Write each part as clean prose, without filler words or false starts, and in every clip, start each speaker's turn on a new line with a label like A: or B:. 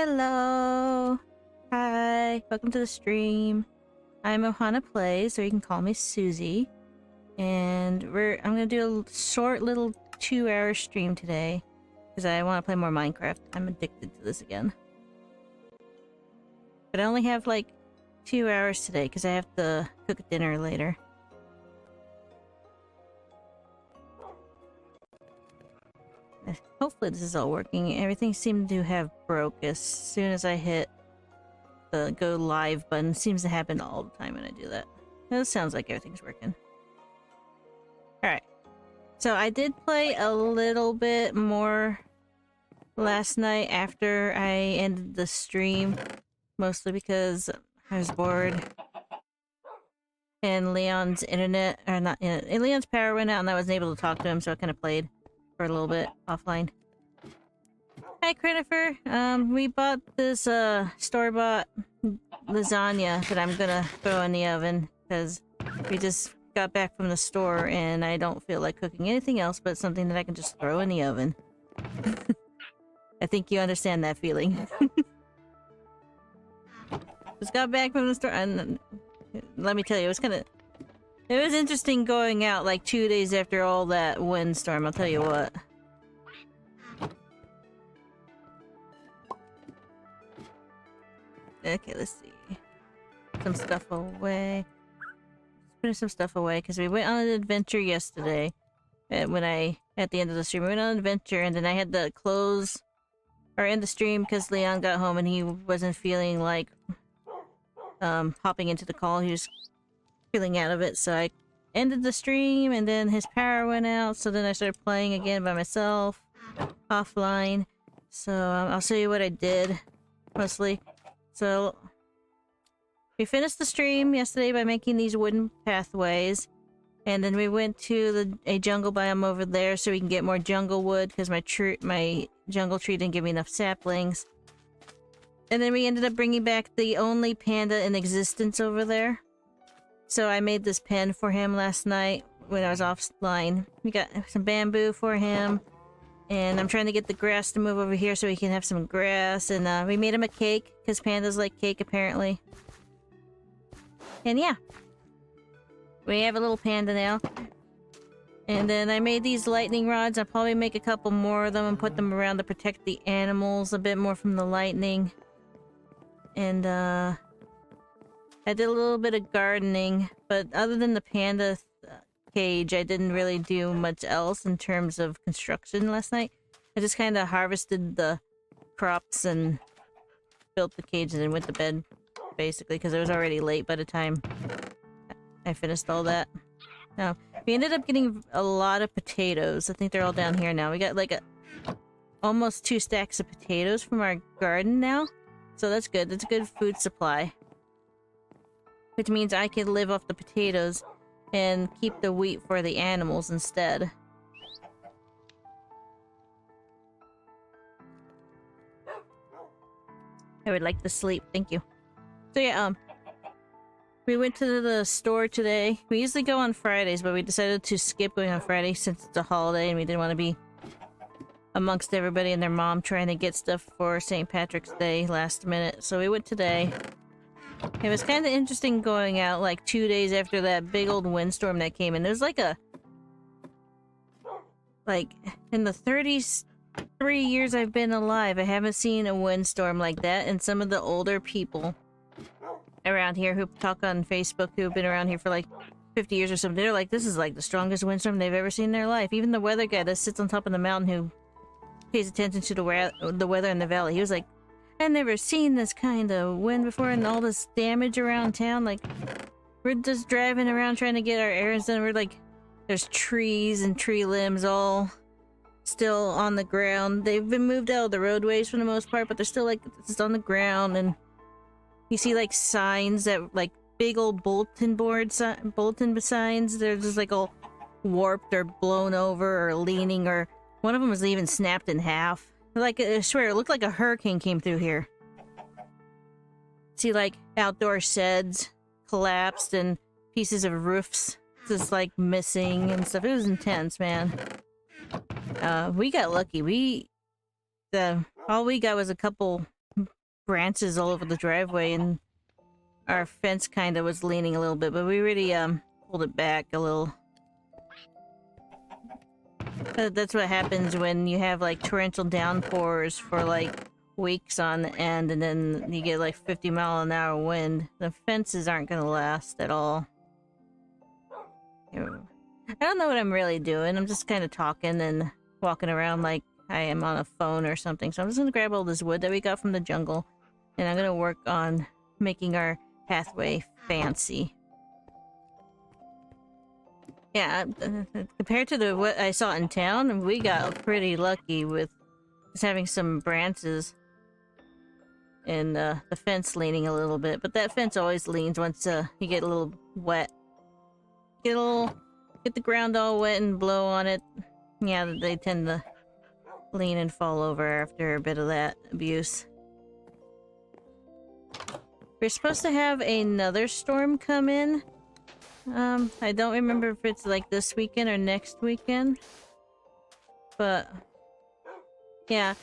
A: Hello! Hi! Welcome to the stream. I'm Ohana Plays, or you can call me Susie. And I'm gonna do a short little 2-hour stream today. Because I want to play more Minecraft. I'm addicted to this again. But I only have like 2 hours today, because I have to cook dinner later. Hopefully this is all working. Everything seemed to have broke as soon as I hit the go live button. Seems to happen all the time when I do that. It sounds like everything's working. Alright. So I did play a little bit more last night after I ended the stream. Mostly because I was bored. And Leon's internet, or not, Leon's power went out and I wasn't able to talk to him, so I kind of played for a little bit offline. Hi, Christopher. We bought this store-bought lasagna that I'm gonna throw in the oven because we just got back from the store and I don't feel like cooking anything else but something that I can just throw in the oven. I think you understand that feeling. Just got back from the store and let me tell you, it was interesting going out like 2 days after all that windstorm, I'll tell you what. Okay, let's see. Some stuff away. Putting some stuff away because we went on an adventure yesterday. At the end of the stream, we went on an adventure and then I had to close or end the stream because Leon got home and he wasn't feeling like hopping into the call. He was feeling out of it, so I ended the stream and then his power went out, so then I started playing again by myself offline. So I'll show you what I did mostly. So we finished the stream yesterday by making these wooden pathways, and then we went to a jungle biome over there so we can get more jungle wood because my jungle tree didn't give me enough saplings. And then we ended up bringing back the only panda in existence over there. So I made this pen for him last night when I was offline. We got some bamboo for him. And I'm trying to get the grass to move over here so he can have some grass. And we made him a cake, because pandas like cake apparently. And yeah. We have a little panda now. And then I made these lightning rods. I'll probably make a couple more of them and put them around to protect the animals a bit more from the lightning. And I did a little bit of gardening, but other than the panda cage, I didn't really do much else in terms of construction last night. I just kind of harvested the crops and built the cage and then went to bed, basically, because it was already late by the time I finished all that. Now, we ended up getting a lot of potatoes. I think they're all down here now. We got like almost 2 stacks of potatoes from our garden now. So that's good. That's a good food supply. Which means I can live off the potatoes and keep the wheat for the animals instead. I would like to sleep. Thank you. So yeah, we went to the store today. We usually go on Fridays, but we decided to skip going on Friday since it's a holiday and we didn't want to be amongst everybody and their mom trying to get stuff for St. Patrick's Day last minute. So we went today. It was kind of interesting going out like 2 days after that big old windstorm that came in. There's like in the 33 years I've been alive, I haven't seen a windstorm like that. And some of the older people around here who talk on Facebook who have been around here for like 50 years or something, they're like, this is like the strongest windstorm they've ever seen in their life. Even the weather guy that sits on top of the mountain who pays attention to the weather in the valley, he was like, I've never seen this kind of wind before and all this damage around town. Like, we're just driving around trying to get our errands done. We're like, there's trees and tree limbs all still on the ground. They've been moved out of the roadways for the most part, but they're still like just on the ground. And you see like signs that like big old bulletin signs. They're just like all warped or blown over or leaning, or one of them was even snapped in half. Like, I swear, it looked like a hurricane came through here. See, like, outdoor sheds collapsed and pieces of roofs just, like, missing and stuff. It was intense, man. We got lucky. All we got was a couple branches all over the driveway, and our fence kind of was leaning a little bit, but we really pulled it back a little. That's what happens when you have like torrential downpours for like weeks on end, and then you get like 50-mile-an-hour wind. The fences aren't gonna last at all. I don't know what I'm really doing. I'm just kind of talking and walking around like I am on a phone or something. So I'm just gonna grab all this wood that we got from the jungle, and I'm gonna work on making our pathway fancy. Yeah, compared to what I saw in town, we got pretty lucky with just having some branches and the fence leaning a little bit. But that fence always leans once you get a little wet. Get the ground all wet and blow on it. Yeah, they tend to lean and fall over after a bit of that abuse. We're supposed to have another storm come in. I don't remember if it's like this weekend or next weekend. But yeah,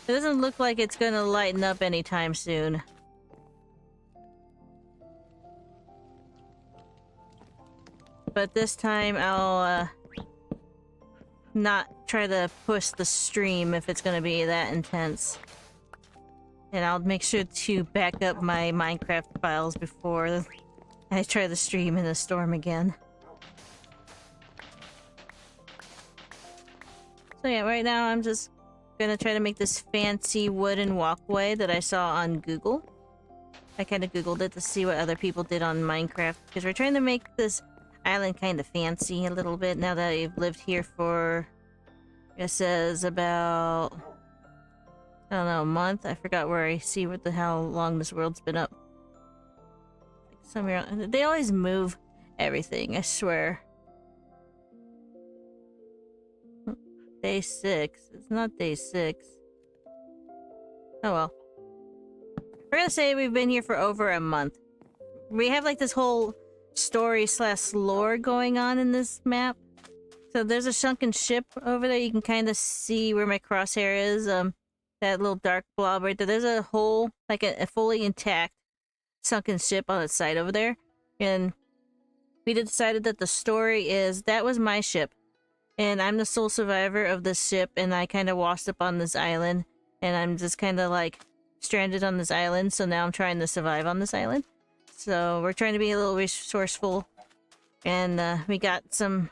A: it doesn't look like it's gonna lighten up anytime soon. But this time I'll not try to push the stream if it's gonna be that intense. And I'll make sure to back up my Minecraft files before I try the stream in a storm again. So yeah, right now I'm just gonna try to make this fancy wooden walkway that I saw on Google. I kind of Googled it to see what other people did on Minecraft, because we're trying to make this island kind of fancy a little bit now that I've lived here for, it says about, I don't know, a month? I forgot where I see how long this world's been up. Somewhere, they always move everything, I swear. Day 6. It's not day 6. Oh well. We're gonna say we've been here for over a month. We have like this whole story/lore going on in this map. So there's a sunken ship over there. You can kind of see where my crosshair is. That little dark blob right there. There's a whole, like a fully intact sunken ship on its side over there, and we decided that the story is that was my ship, and I'm the sole survivor of this ship, and I kind of washed up on this island, and I'm just kind of like stranded on this island. So now I'm trying to survive on this island. So we're trying to be a little resourceful, and we got some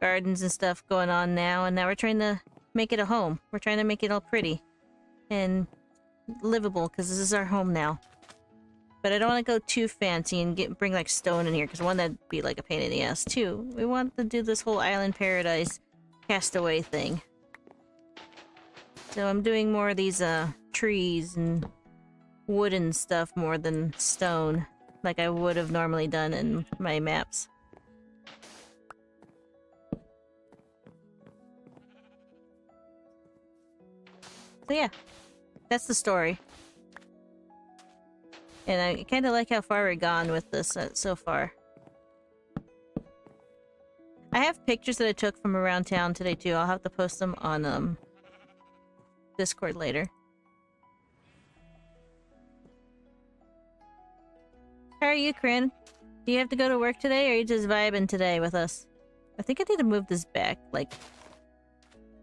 A: gardens and stuff going on now, and now we're trying to make it a home. We're trying to make it all pretty and livable, because this is our home now. But I don't want to go too fancy and bring like stone in here, because one, that'd be like a pain in the ass. Two, we want to do this whole island paradise castaway thing. So I'm doing more of these trees and wooden stuff more than stone, like I would have normally done in my maps. So yeah, that's the story. And I kind of like how far we're gone with this so far. I have pictures that I took from around town today too. I'll have to post them on Discord later. How are you, Corinne? Do you have to go to work today, or are you just vibing today with us? I think I need to move this back, like...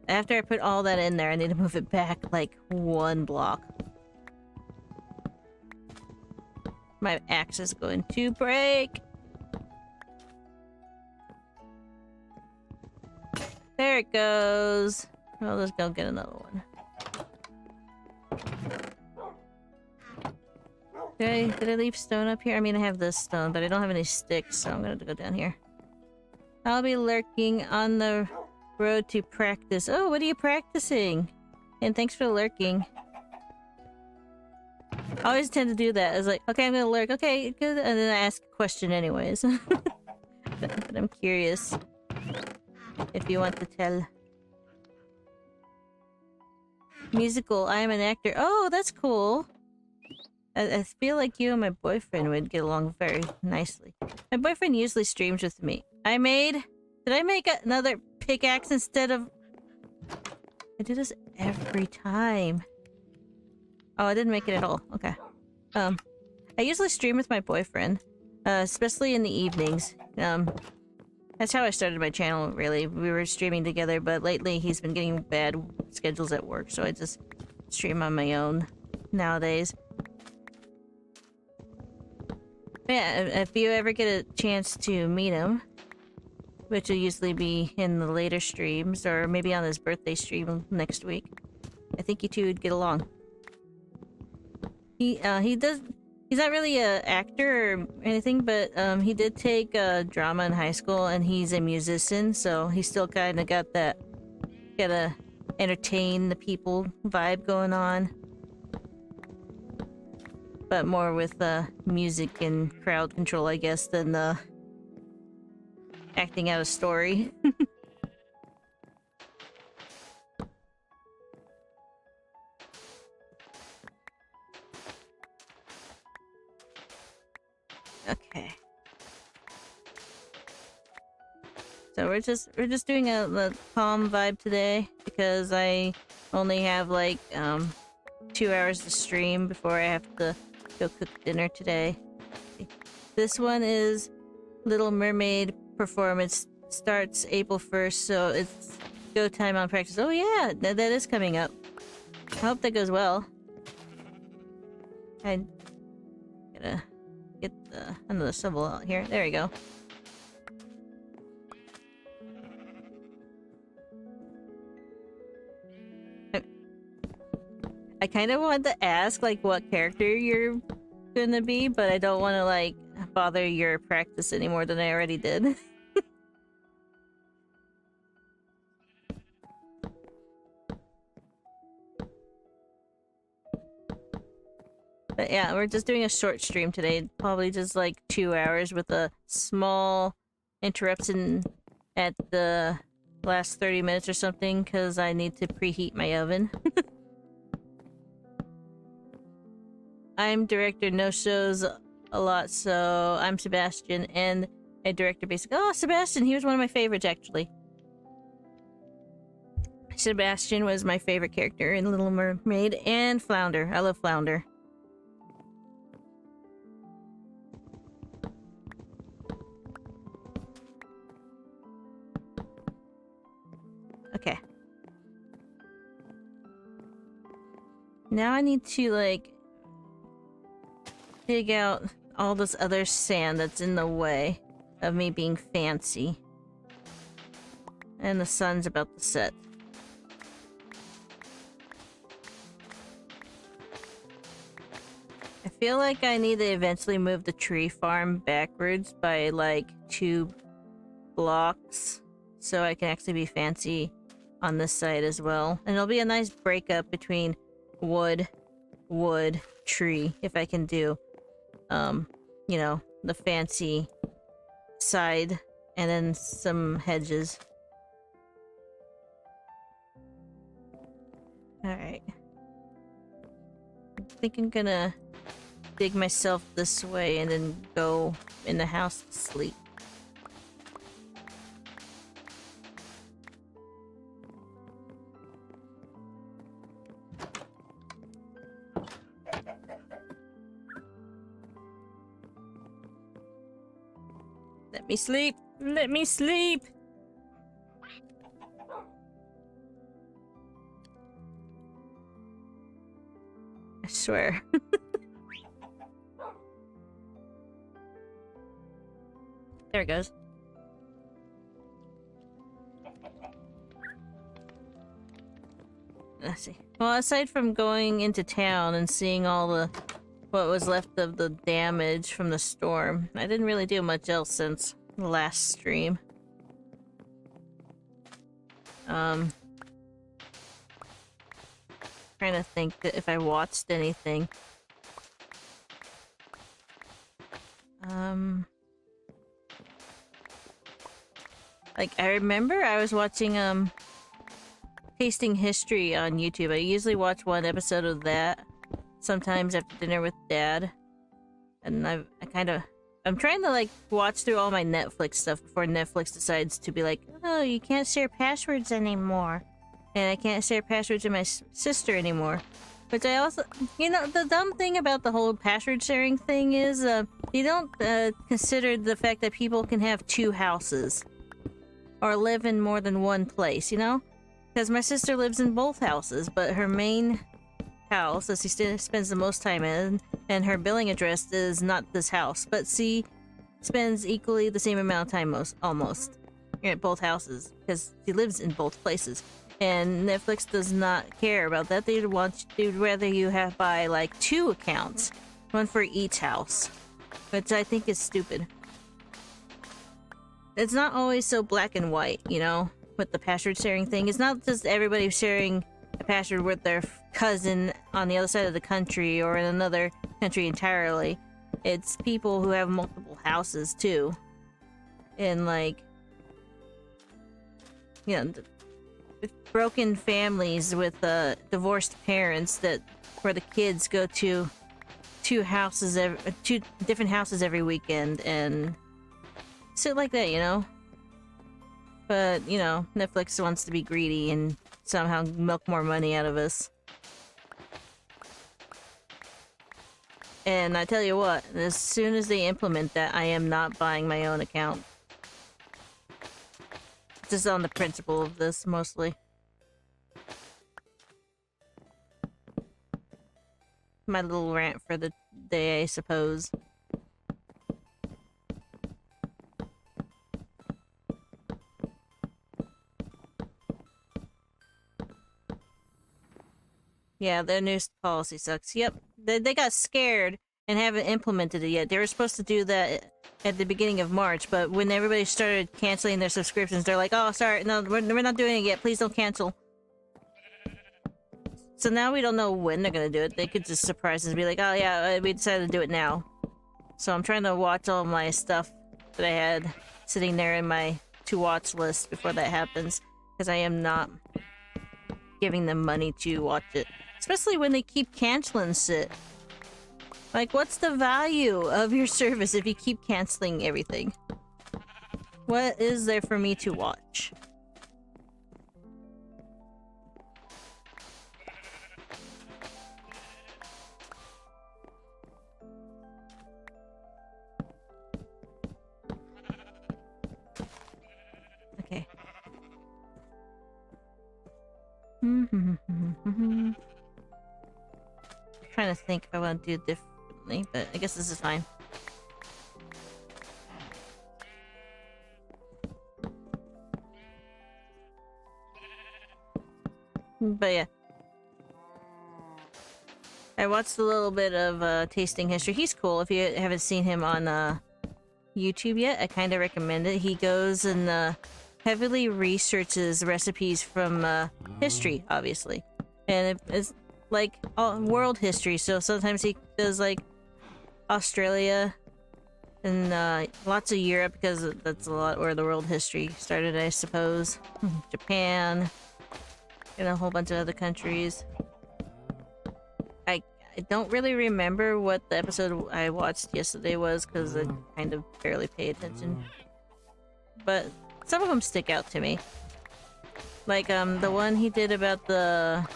A: After I put all that in there, I need to move it back, like, 1 block. My axe is going to break. There it goes. Well, let's go get another one. Did I leave stone up here? I mean, I have this stone, but I don't have any sticks, so I'm gonna have to go down here. I'll be lurking on the road to practice. Oh, what are you practicing? And thanks for lurking. I always tend to do that. It's like, okay, I'm gonna lurk. Okay, good. And then I ask a question anyways. but I'm curious if you want to tell. Musical. I am an actor. Oh, that's cool. I feel like you and my boyfriend would get along very nicely. My boyfriend usually streams with me. Did I make another pickaxe instead of... I do this every time. Oh, I didn't make it at all. Okay. I usually stream with my boyfriend, especially in the evenings. That's how I started my channel, really. We were streaming together, but lately he's been getting bad schedules at work, so I just stream on my own nowadays. But yeah, if you ever get a chance to meet him, which will usually be in the later streams, or maybe on his birthday stream next week, I think you two would get along. He's not really an actor or anything, but he did take drama in high school, and he's a musician, so he's still kind of got that gotta entertain the people vibe going on. But more with music and crowd control, I guess, than acting out a story. Okay. So we're just doing a calm vibe today because I only have like 2 hours to stream before I have to go cook dinner today. This one is Little Mermaid performance, starts April 1st, so it's go time on practice. Oh yeah, that is coming up. I hope that goes well. I gotta get another shovel out here. There we go. I kind of wanted to ask like what character you're gonna be, but I don't want to like bother your practice any more than I already did. But yeah, we're just doing a short stream today, probably just like 2 hours with a small interruption at the last 30 minutes or something because I need to preheat my oven. I'm director, no shows a lot, so I'm Sebastian, and a director basically. Oh, Sebastian, he was one of my favorites, actually. Sebastian was my favorite character in Little Mermaid, and Flounder. I love Flounder. Okay. Now I need to, like, dig out all this other sand that's in the way of me being fancy. And the sun's about to set. I feel like I need to eventually move the tree farm backwards by like 2 blocks so I can actually be fancy on this side as well. And it'll be a nice breakup between wood, tree, if I can do you know, the fancy side and then some hedges. Alright. I think I'm gonna dig myself this way and then go in the house to sleep. Let me sleep! Let me sleep! I swear. There it goes. Let's see. Well, aside from going into town and seeing all the what was left of the damage from the storm, I didn't really do much else since the last stream. Trying to think that if I watched anything. Like, I remember I was watching, Tasting History on YouTube. I usually watch one episode of that, sometimes after dinner with Dad. And I'm trying to, like, watch through all my Netflix stuff before Netflix decides to be like, oh, you can't share passwords anymore. And I can't share passwords with my sister anymore. Which I also, you know, the dumb thing about the whole password sharing thing is, you don't consider the fact that people can have 2 houses or live in more than one place, you know? Because my sister lives in both houses, but her main house, that she spends the most time in, and her billing address is not this house, but she spends equally the same amount of time almost at both houses because she lives in both places. And Netflix does not care about that. They'd rather you have buy like 2 accounts, one for each house, which I think is stupid. It's not always so black and white, you know, with the password sharing thing. It's not just everybody sharing a password with their cousin on the other side of the country or in another country entirely. It's people who have multiple houses too. And like, you know, broken families with divorced parents where the kids go to 2 different houses every weekend and shit like that, you know? But, you know, Netflix wants to be greedy and somehow milk more money out of us. And I tell you what, as soon as they implement that, I am not buying my own account. Just on the principle of this, mostly. My little rant for the day, I suppose. Yeah, their new policy sucks. Yep, they got scared and haven't implemented it yet. They were supposed to do that at the beginning of March, but when everybody started canceling their subscriptions, they're like, oh, sorry, no, we're not doing it yet. Please don't cancel. So now we don't know when they're gonna do it. They could just surprise us and be like, oh yeah, we decided to do it now. So I'm trying to watch all my stuff that I had sitting there in my to-watch list before that happens, because I am not giving them money to watch it. Especially when they keep canceling shit. Like, what's the value of your service if you keep canceling everything? What is there for me to watch? Okay. Trying to think if I want to do it differently, but I guess this is fine. But yeah. I watched a little bit of Tasting History. He's cool. If you haven't seen him on YouTube yet, I kind of recommend it. He goes and heavily researches recipes from history, obviously. And it's like world history, so sometimes he does like Australia and lots of Europe, because that's a lot where the world history started, I suppose. Japan and a whole bunch of other countries. I don't really remember what the episode I watched yesterday was, because I kind of barely pay attention. But some of them stick out to me. Like the one he did about the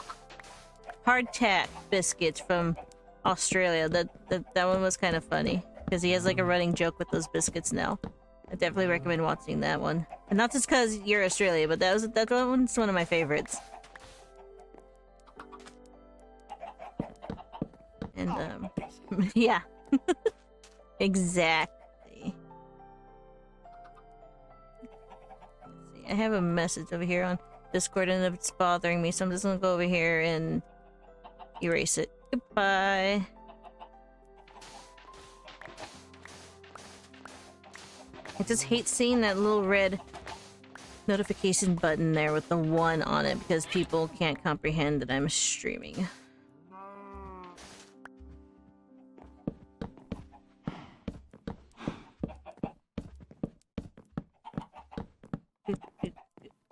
A: hardtack biscuits from Australia. That one was kind of funny, because he has like a running joke with those biscuits now. I definitely recommend watching that one. And not just because you're Australia, but that one's one of my favorites. And yeah. Exactly. Let's see, I have a message over here on Discord and it's bothering me, so I'm just gonna go over here and erase it. Goodbye. I just hate seeing that little red notification button there with the 1 on it, because people can't comprehend that I'm streaming.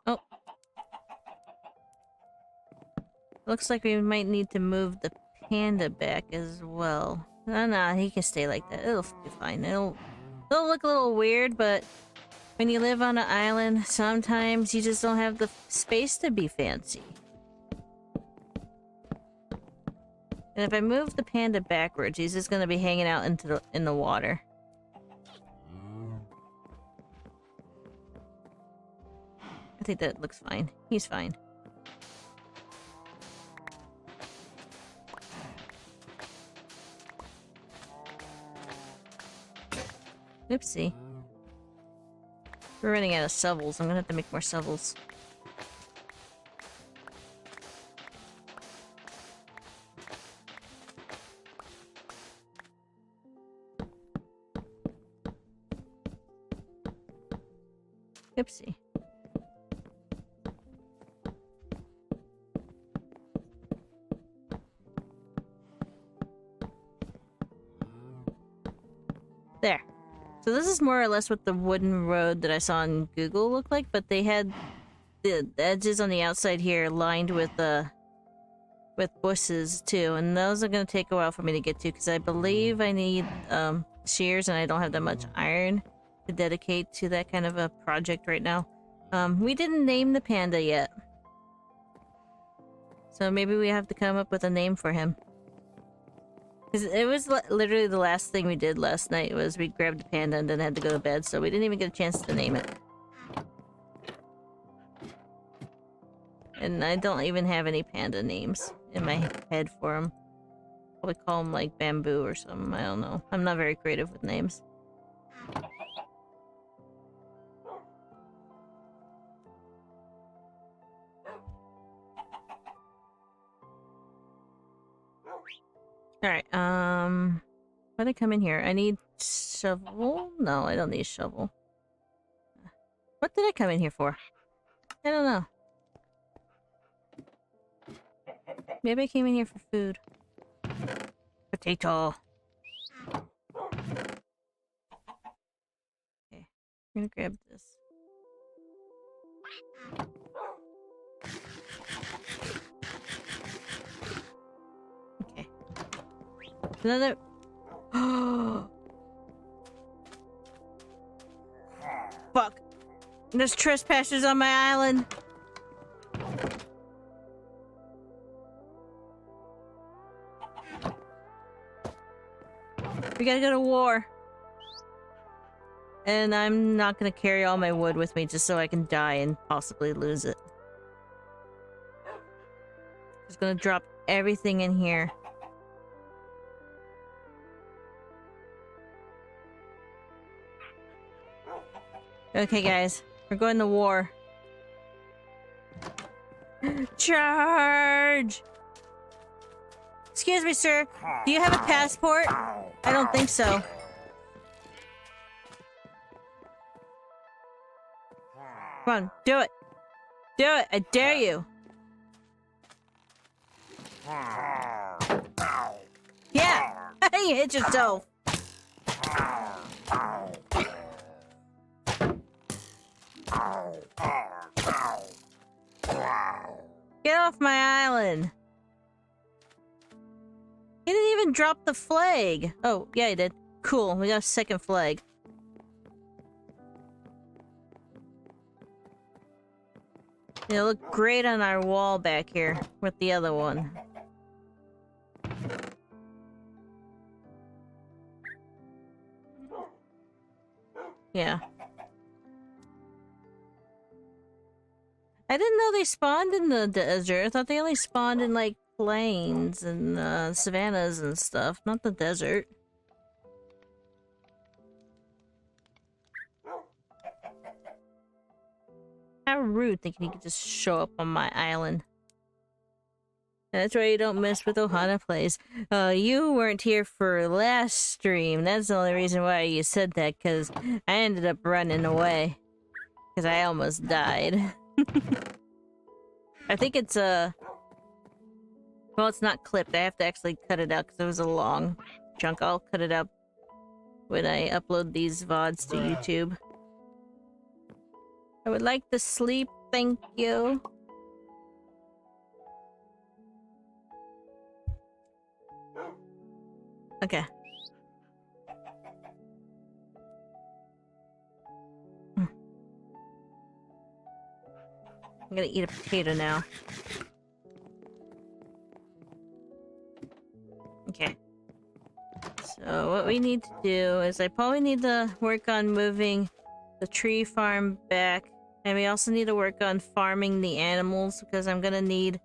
A: Oh. Looks like we might need to move the panda back as well. No, he can stay like that. It'll be fine. It'll look a little weird, but when you live on an island, sometimes you just don't have the space to be fancy. And if I move the panda backwards, he's just gonna be hanging out in the water. I think that looks fine. He's fine. Oopsie. We're running out of shovels. I'm gonna have to make more shovels. Oopsie. There. So this is more or less what the wooden road that I saw on Google looked like, but they had the edges on the outside here lined with bushes too, and those are going to take a while for me to get to because I believe I need shears and I don't have that much iron to dedicate to that kind of a project right now. We didn't name the panda yet, so maybe we have to come up with a name for him. Because it was literally the last thing we did last night was we grabbed the panda and then had to go to bed, so we didn't even get a chance to name it. And I don't even have any panda names in my head for them. Probably call them like Bamboo or something, I don't know. I'm not very creative with names. Alright, why did I come in here? I need shovel? No, I don't need a shovel. What did I come in here for? I don't know. Maybe I came in here for food. Potato. Okay, I'm gonna grab this. Okay. Another. Fuck! There's trespassers on my island. We gotta go to war. And I'm not gonna carry all my wood with me just so I can die and possibly lose it. Just gonna drop everything in here. Okay, guys. We're going to war. Charge! Excuse me, sir. Do you have a passport? I don't think so. Come on, do it. Do it. I dare you. Yeah! You hit yourself. Get off my island. He didn't even drop the flag. Oh, yeah, he did. Cool, we got a second flag. It'll look great on our wall back here with the other one. Yeah. I didn't know they spawned in the desert. I thought they only spawned in, like, plains and savannas and stuff, not the desert. How rude thinking he could just show up on my island. That's why you don't mess with Ohana Plays. You weren't here for last stream. That's the only reason why you said that, because I ended up running away. Because I almost died. I think it's well, it's not clipped. I have to actually cut it out because it was a long chunk. I'll cut it up when I upload these VODs to YouTube. I would like to sleep, thank you. Okay. I'm gonna eat a potato now. Okay. So what we need to do is I probably need to work on moving the tree farm back. And we also need to work on farming the animals because I'm gonna need...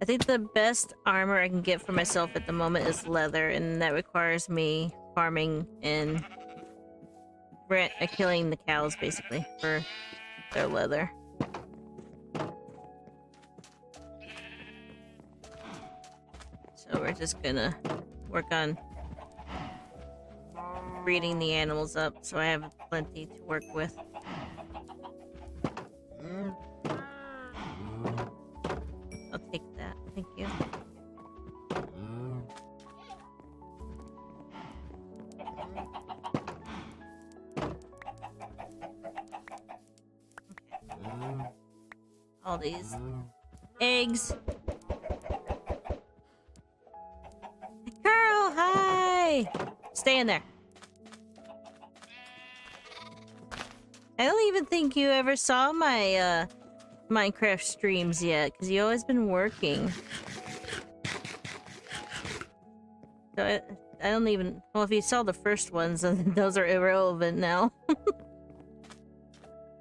A: I think the best armor I can get for myself at the moment is leather, and that requires me farming and killing the cows, basically, for their leather. So we're just gonna work on breeding the animals up so I have plenty to work with. I'll take that, thank you. Okay. All these eggs. Girl, hi! Stay in there. I don't even think you ever saw my Minecraft streams yet, because you've always been working. So I don't even... Well, if you saw the first ones, then those are irrelevant now. But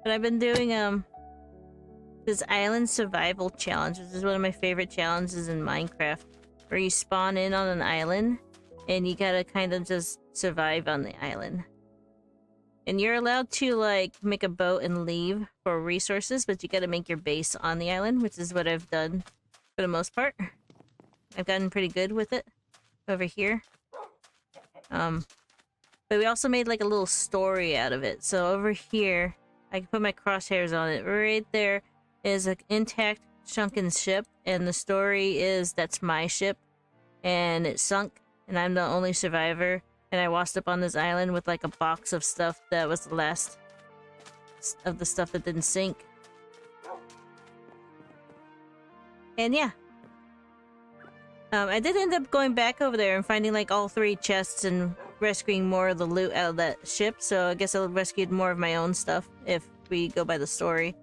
A: I've been doing, this island survival challenge, which is one of my favorite challenges in Minecraft, where you spawn in on an island, and you gotta kind of just survive on the island. And you're allowed to, like, make a boat and leave for resources, but you gotta make your base on the island, which is what I've done for the most part. I've gotten pretty good with it over here. But we also made, like, a little story out of it. So over here, I can put my crosshairs on it. Right there is an intact sunken ship, and the story is that's my ship, and it sunk, and I'm the only survivor. And I washed up on this island with like a box of stuff that was the last of the stuff that didn't sink. And yeah. I did end up going back over there and finding like all 3 chests and rescuing more of the loot out of that ship. So I guess I'll rescue more of my own stuff if we go by the story.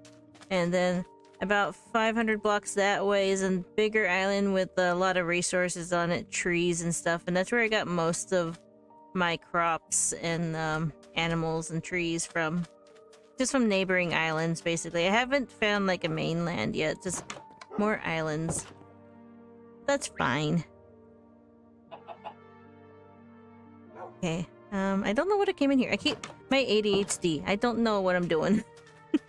A: And then about 500 blocks that way is a bigger island with a lot of resources on it, trees and stuff. And that's where I got most of my crops and animals and trees from. Just from neighboring islands, basically. I haven't found like a mainland yet, just more islands. That's fine. Okay, I don't know what I came in here. I keep my ADHD. I don't know what I'm doing. I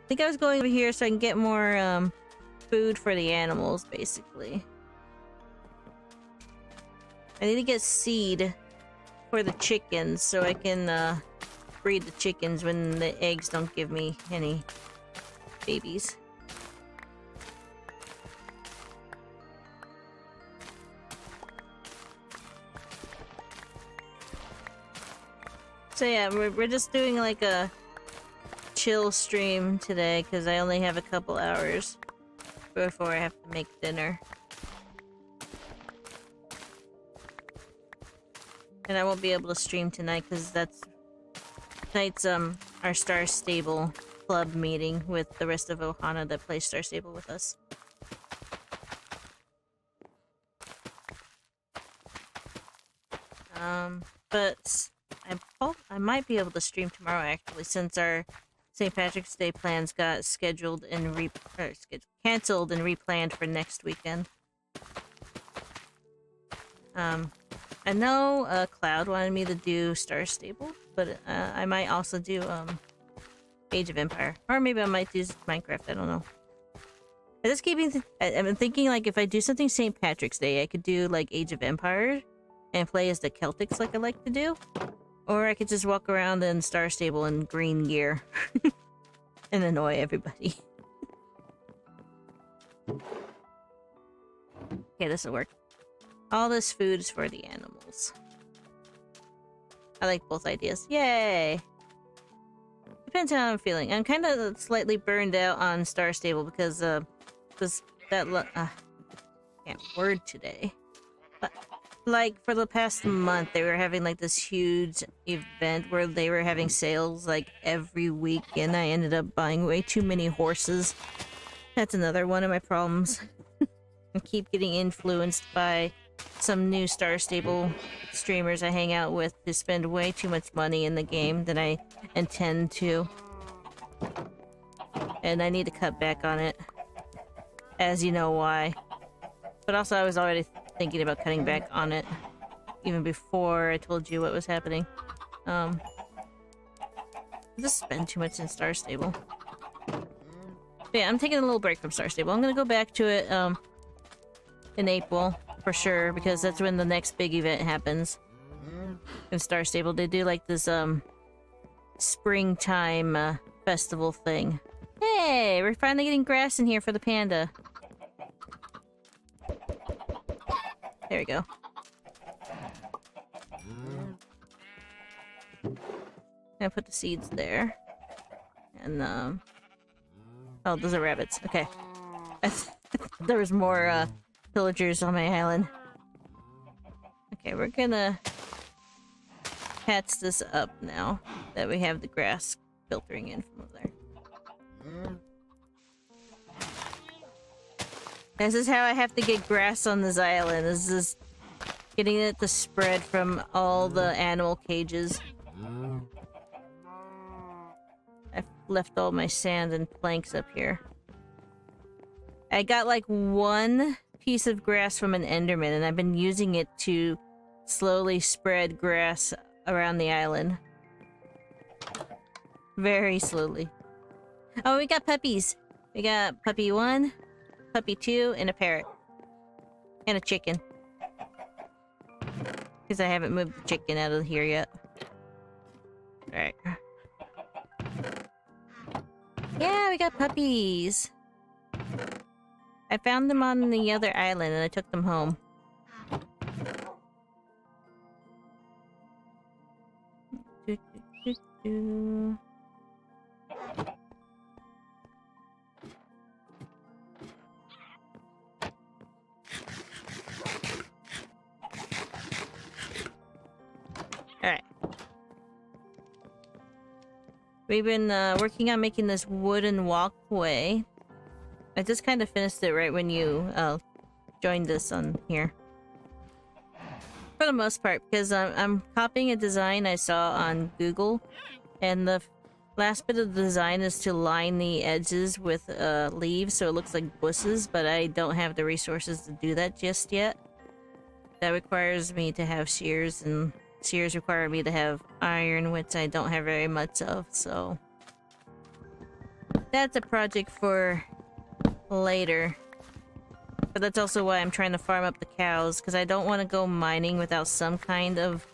A: think I was going over here so I can get more food for the animals, basically. I need to get seed for the chickens so I can breed the chickens when the eggs don't give me any babies. So yeah, we're just doing like a chill stream today because I only have a couple hours before I have to make dinner. And I won't be able to stream tonight because that's tonight's our Star Stable club meeting with the rest of Ohana that plays Star Stable with us. But I might be able to stream tomorrow actually, since our St. Patrick's Day plans got scheduled and canceled and replanned for next weekend. I know Cloud wanted me to do Star Stable, but I might also do Age of Empire, or maybe I might do Minecraft. I don't know. I just keep I'm thinking like if I do something St. Patrick's Day, I could do like Age of Empire and play as the Celtics like I like to do, or I could just walk around in Star Stable in green gear and annoy everybody. Okay, this will work. All this food is for the animals. I like both ideas. Yay! Depends how I'm feeling. I'm kind of slightly burned out on Star Stable because that can't word today. But like for the past month, they were having like this huge event where they were having sales like every week, and I ended up buying way too many horses. That's another one of my problems. I keep getting influenced by some new Star Stable streamers I hang out with who spend way too much money in the game than I intend to. And I need to cut back on it. As you know why. But also I was already thinking about cutting back on it. Even before I told you what was happening. I just spend too much in Star Stable. But yeah, I'm taking a little break from Star Stable. I'm gonna go back to it in April for sure, because that's when the next big event happens in Star Stable. They do like this springtime festival thing. Hey, we're finally getting grass in here for the panda. There we go. I'm gonna put the seeds there. And, oh, those are rabbits. Okay. There was more, villagers on my island. Okay, we're gonna patch this up now that we have the grass filtering in from over there. This is how I have to get grass on this island. This is getting it to spread from all the animal cages. I've left all my sand and planks up here. I got like one piece of grass from an Enderman, and I've been using it to slowly spread grass around the island. Very slowly. Oh, we got puppies. We got puppy 1, puppy 2, and a parrot. And a chicken. Because I haven't moved the chicken out of here yet. Alright. Yeah, we got puppies. I found them on the other island and I took them home. Alright. We've been working on making this wooden walkway. I just kind of finished it right when you joined us on here. For the most part, because I'm copying a design I saw on Google, and the last bit of the design is to line the edges with leaves so it looks like bushes, but I don't have the resources to do that just yet. That requires me to have shears, and shears require me to have iron, which I don't have very much of, so that's a project for later. But that's also why I'm trying to farm up the cows, because I don't want to go mining without some kind of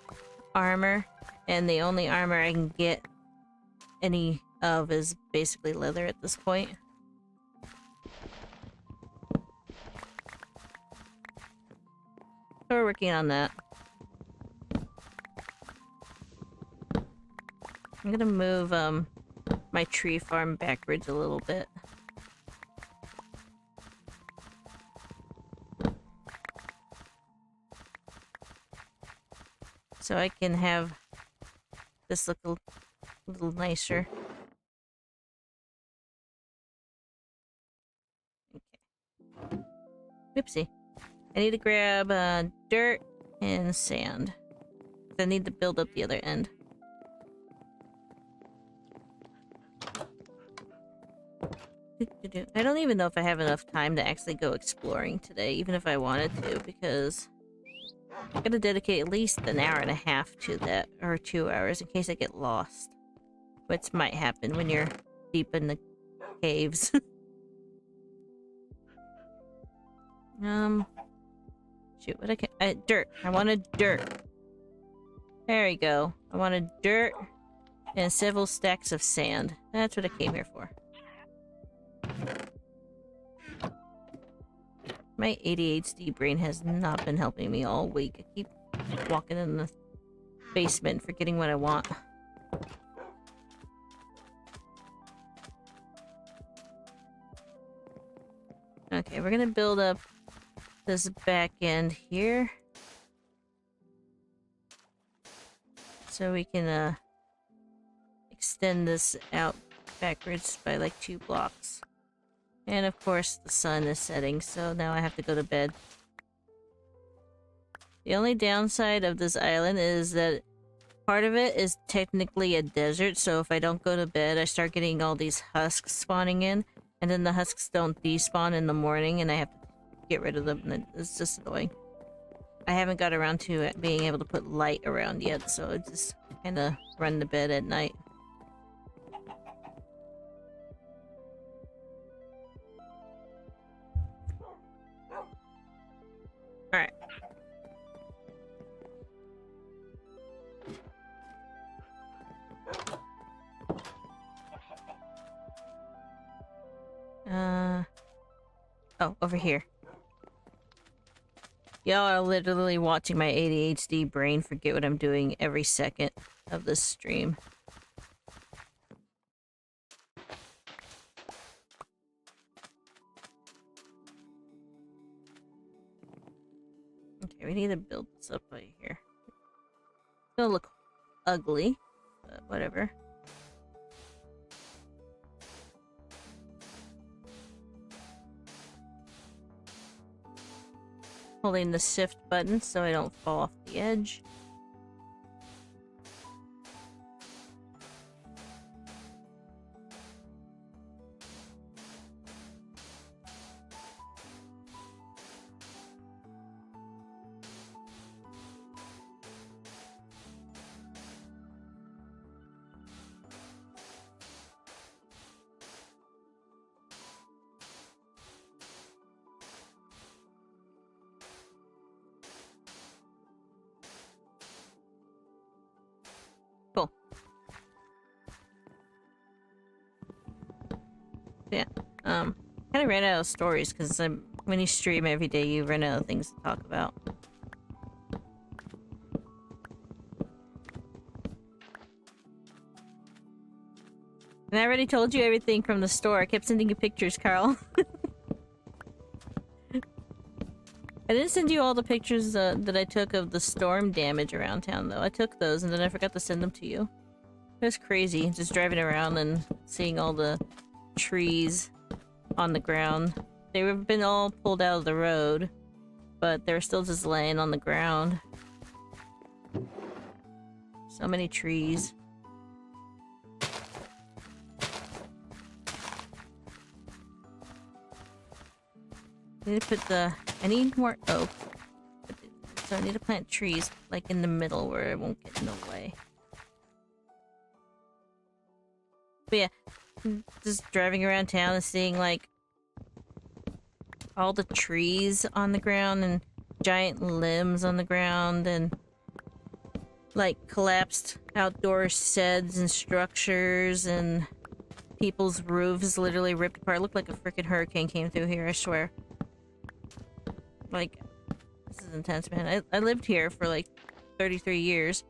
A: armor, and the only armor I can get any of is basically leather at this point. So we're working on that. I'm gonna move my tree farm backwards a little bit. So I can have this look a little nicer. Okay. Oopsie. I need to grab dirt and sand. I need to build up the other end. I don't even know if I have enough time to actually go exploring today, even if I wanted to, because I'm gonna dedicate at least an hour and a half to that, or 2 hours, in case I get lost. Which might happen when you're deep in the caves. Shoot, what dirt. I wanted dirt. There we go. I wanted dirt and several stacks of sand. That's what I came here for. My ADHD brain has not been helping me all week. I keep walking in the basement forgetting what I want. Okay, we're gonna build up this back end here. So we can extend this out backwards by like 2 blocks. And of course the sun is setting, so now I have to go to bed. The only downside of this island is that part of it is technically a desert, so if I don't go to bed, I start getting all these husks spawning in, and then the husks don't despawn in the morning, and I have to get rid of them, and it's just annoying. I haven't got around to being able to put light around yet, so I just kind of run to bed at night. Alright. Oh, over here. Y'all are literally watching my ADHD brain forget what I'm doing every second of this stream. Okay, we need to build this up right here. It's gonna look ugly, but whatever. Holding the shift button so I don't fall off the edge. Cool. Yeah. Kind of ran out of stories because when you stream every day, you run out of things to talk about. And I already told you everything from the store. I kept sending you pictures, Carl. I didn't send you all the pictures that I took of the storm damage around town, though. I took those, and then I forgot to send them to you. It was crazy, just driving around and seeing all the trees on the ground. They've been all pulled out of the road, but they're still just laying on the ground. So many trees. I need to put the... I need more oak. So I need to plant trees, like, in the middle where it won't get in the way. But yeah, just driving around town and seeing, like, all the trees on the ground and giant limbs on the ground and, like, collapsed outdoor sheds and structures and people's roofs literally ripped apart. It looked like a freaking hurricane came through here, I swear. Like, this is intense, man. I lived here for like 33 years.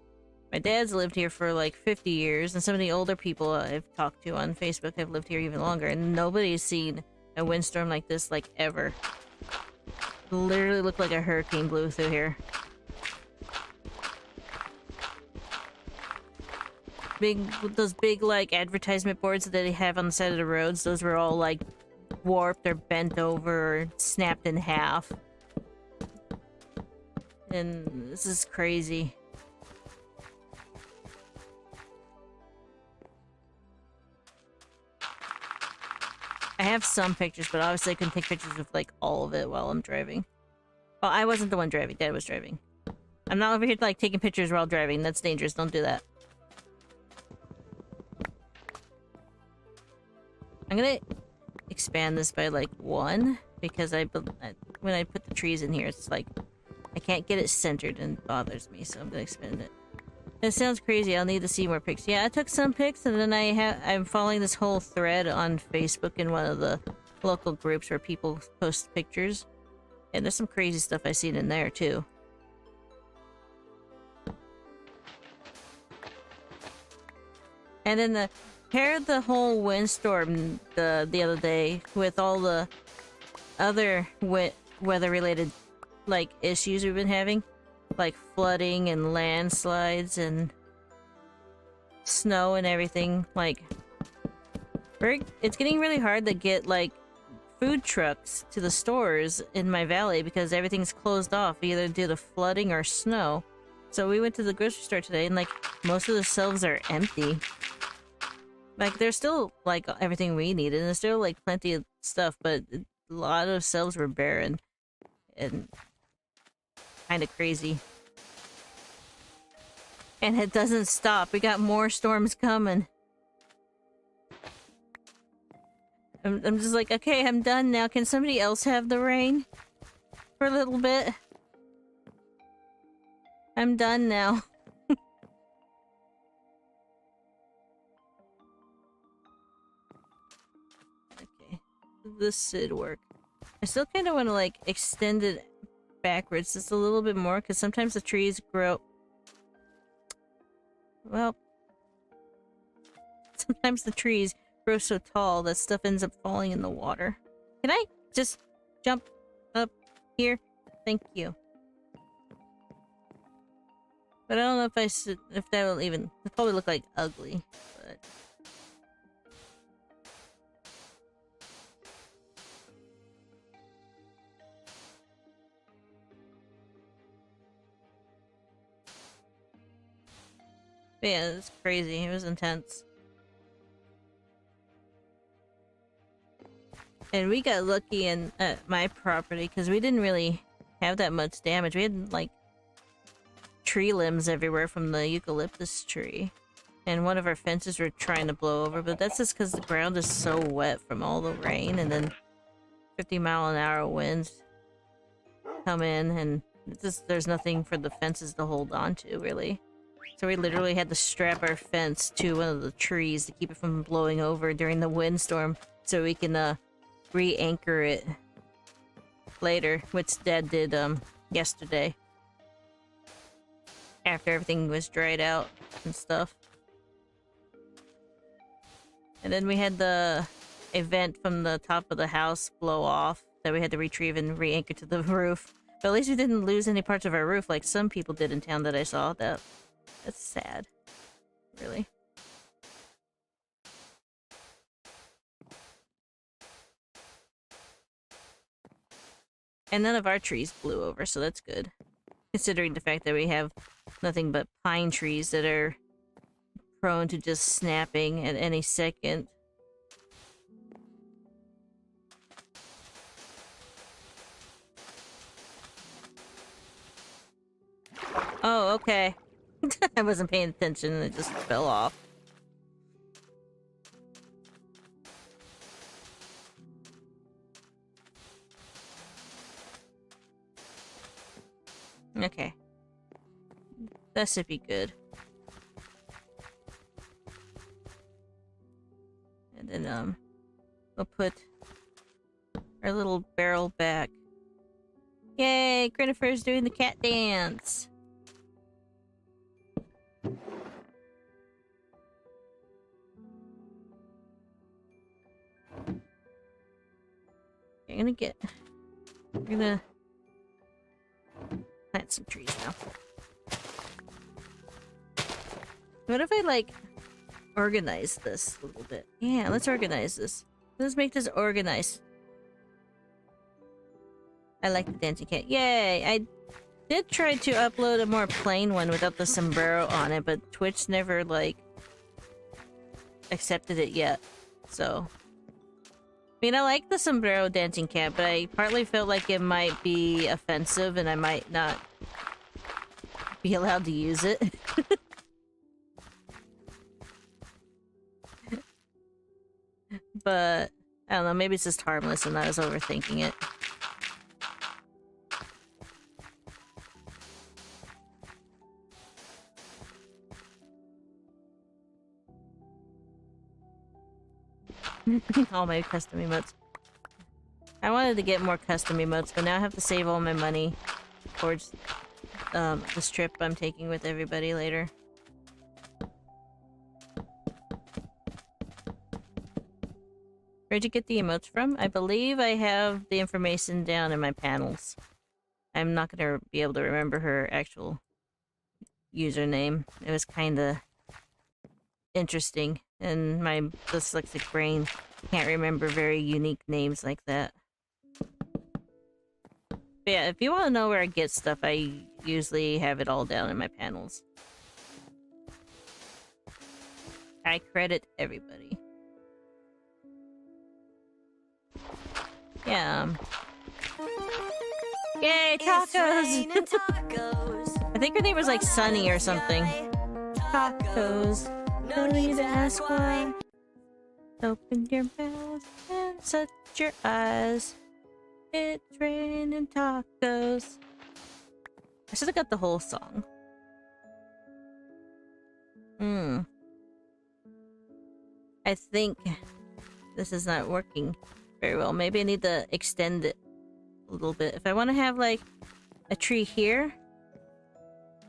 A: My dad's lived here for like 50 years, and some of the older people I've talked to on Facebook have lived here even longer, and nobody's seen a windstorm like this, like, ever. It literally looked like a hurricane blew through here. Those big, like, advertisement boards that they have on the side of the roads, those were all, like, warped or bent over or snapped in half. And this is crazy. I have some pictures, but obviously I couldn't take pictures of, like, all of it while I'm driving. Well, I wasn't the one driving. Dad was driving. I'm not over here, like, taking pictures while driving. That's dangerous. Don't do that. I'm gonna expand this by, like, 1, because when I put the trees in here, it's like I can't get it centered and it bothers me, so I'm gonna expand it. That sounds crazy. I'll need to see more pics. Yeah, I took some pics, and then I'm following this whole thread on Facebook in one of the local groups where people post pictures, and there's some crazy stuff I've seen in there too. And then the whole windstorm the other day with all the other weather-related, like, issues we've been having, like flooding and landslides and snow and everything. Like, it's getting really hard to get, like, food trucks to the stores in my valley because everything's closed off either due to flooding or snow. So we went to the grocery store today and like most of the shelves are empty. Like there's still like everything we needed and there's still like plenty of stuff, but a lot of shelves were barren and kind of crazy. And it doesn't stop. We got more storms coming. I'm just like, okay, I'm done now. Can somebody else have the rain for a little bit? I'm done now. Okay, this should work. I still kind of want to like extend it backwards just a little bit more because sometimes the trees grow. Well, sometimes the trees grow so tall that stuff ends up falling in the water. Can I just jump up here? Thank you. But I don't know if if that will even... It'll probably look like ugly, but... But yeah, it's crazy. It was intense. And we got lucky in my property because we didn't really have that much damage. We had like tree limbs everywhere from the eucalyptus tree. And one of our fences were trying to blow over, but that's just because the ground is so wet from all the rain and then 50-mile-an-hour winds come in and there's nothing for the fences to hold on to, really. So we literally had to strap our fence to one of the trees to keep it from blowing over during the windstorm so we can re-anchor it later, which Dad did yesterday after everything was dried out and stuff. And then we had the event from the top of the house blow off that we had to retrieve and re-anchor to the roof. But at least we didn't lose any parts of our roof like some people did in town that I saw. That's sad, really. And none of our trees blew over, so that's good. Considering the fact that we have nothing but pine trees that are prone to just snapping at any second. Oh, okay. I wasn't paying attention and it just fell off. Okay. That should be good. And then, we'll put our little barrel back. Yay! Grinnifer's doing the cat dance! I'm gonna we're gonna plant some trees now. What if I, like, organize this a little bit? Yeah, let's organize this. Let's make this organized. I like the dancing cat. Yay! I did try to upload a more plain one without the sombrero on it, but Twitch never, like, accepted it yet. So... I mean, I like the sombrero dancing cat, but I partly felt like it might be offensive and I might not be allowed to use it. But, I don't know, maybe it's just harmless and I was overthinking it. All my custom emotes. I wanted to get more custom emotes, but now I have to save all my money towards this trip I'm taking with everybody later. Where'd you get the emotes from? I believe I have the information down in my panels. I'm not gonna be able to remember her actual username. It was kinda interesting in my dyslexic brain. Can't remember very unique names like that. But yeah, if you want to know where I get stuff, I usually have it all down in my panels. I credit everybody. Yeah. Yay, tacos! I think her name was like Sunny or something. Tacos. No need to ask why. Open your mouth and shut your eyes. It's raining tacos. I should have got the whole song. I think this is not working very well. Maybe I need to extend it a little bit. If I want to have like a tree here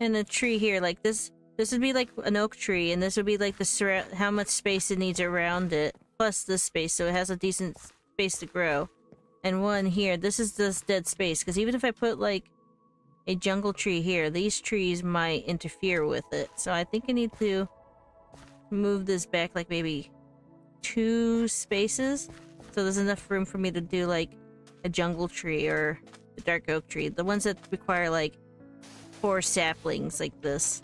A: and a tree here, like this would be like an oak tree, and this would be like the how much space it needs around it, plus this space, so it has a decent space to grow. And one here, this is this dead space, because even if I put like a jungle tree here, these trees might interfere with it. So I think I need to move this back like maybe 2 spaces, so there's enough room for me to do like a jungle tree or a dark oak tree. The ones that require like 4 saplings like this.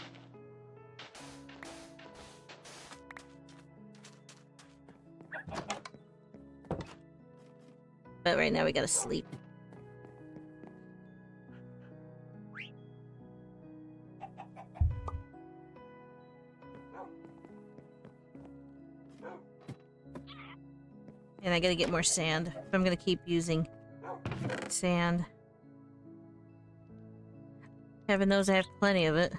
A: But right now we gotta sleep. And I gotta get more sand if I'm gonna keep using sand. Heaven knows I have plenty of it.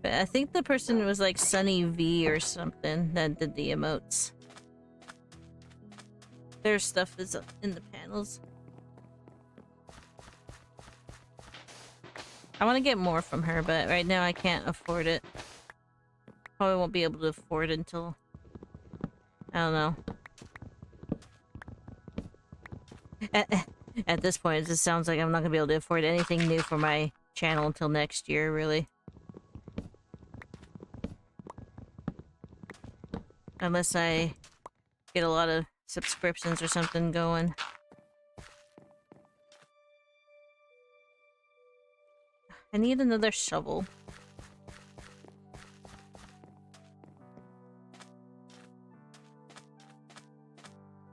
A: But I think the person was like Sunny V or something that did the emotes. Their stuff is in the panels. I want to get more from her, but right now I can't afford it. Probably won't be able to afford it until... I don't know. At this point, it just sounds like I'm not gonna be able to afford anything new for my channel until next year, really. Unless I get a lot of subscriptions or something going. I need another shovel.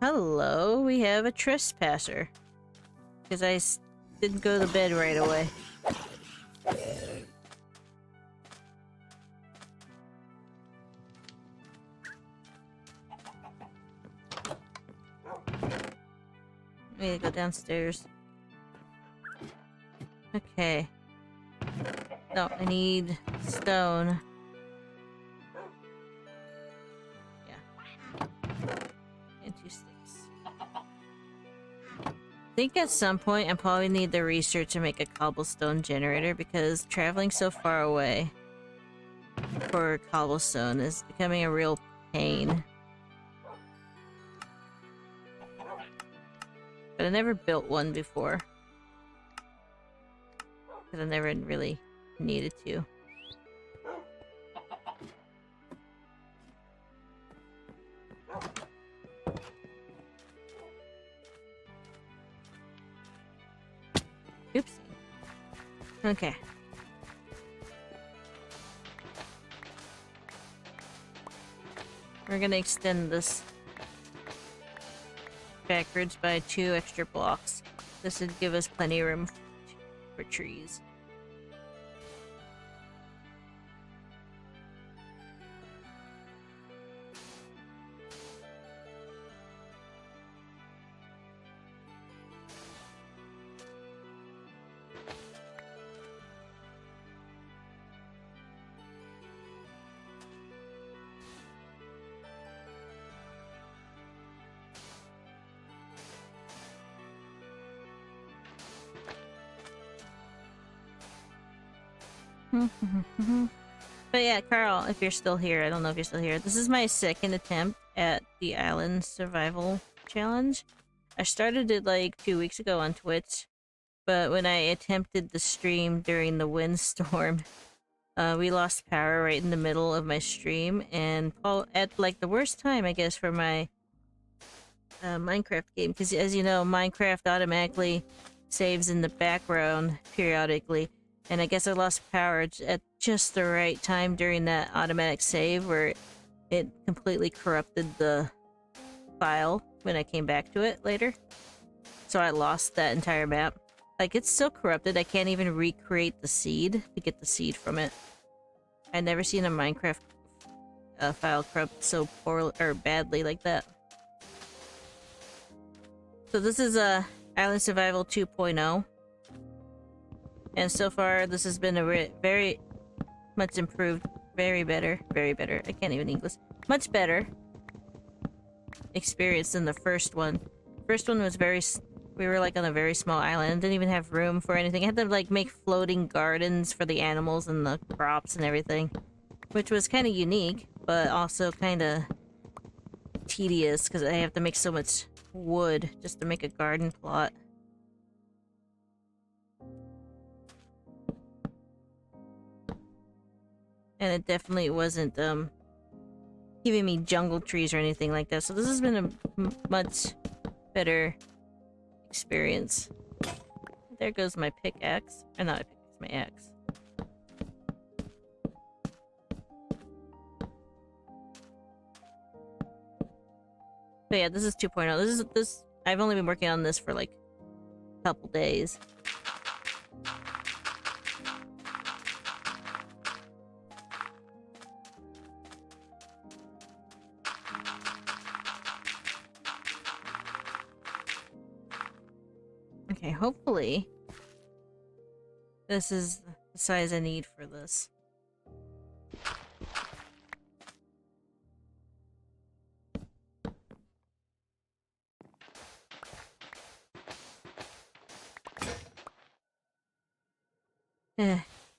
A: Hello, we have a trespasser. Because I didn't go to bed right away. I need to go downstairs. Okay. No, I need stone. Yeah. And 2 sticks. I think at some point I probably need the research to make a cobblestone generator, because traveling so far away for cobblestone is becoming a real pain. But I never built one before. Because I never really needed to. Oops. Okay. We're gonna extend this backwards by 2 extra blocks. This would give us plenty of room for trees. But yeah, Carl, if you're still here, I don't know if you're still here. This is my 2nd attempt at the Island Survival Challenge. I started it like 2 weeks ago on Twitch, but when I attempted the stream during the windstorm, We lost power right in the middle of my stream, and at like the worst time, I guess, for my Minecraft game, because as you know, Minecraft automatically saves in the background periodically, and I guess I lost power at just the right time during that automatic save where it completely corrupted the file when I came back to it later. So I lost that entire map. Like, it's so corrupted, I can't even recreate the seed to get the seed from it. I've never seen a Minecraft file corrupt so poorly or badly like that. So this is Island Survival 2.0. And so far, this has been a very much improved, very better. I can't even English. Much better experience than the first one. First one was we were like on a very small island, didn't even have room for anything. I had to like make floating gardens for the animals and the crops and everything, which was kind of unique, but also kind of tedious because I have to make so much wood just to make a garden plot. And it definitely wasn't giving me jungle trees or anything like that. So this has been a much better experience. There goes my pickaxe. Or not a pickaxe, my axe. But yeah, this is 2.0. This I've only been working on this for like a couple days. Okay, hopefully this is the size I need for this.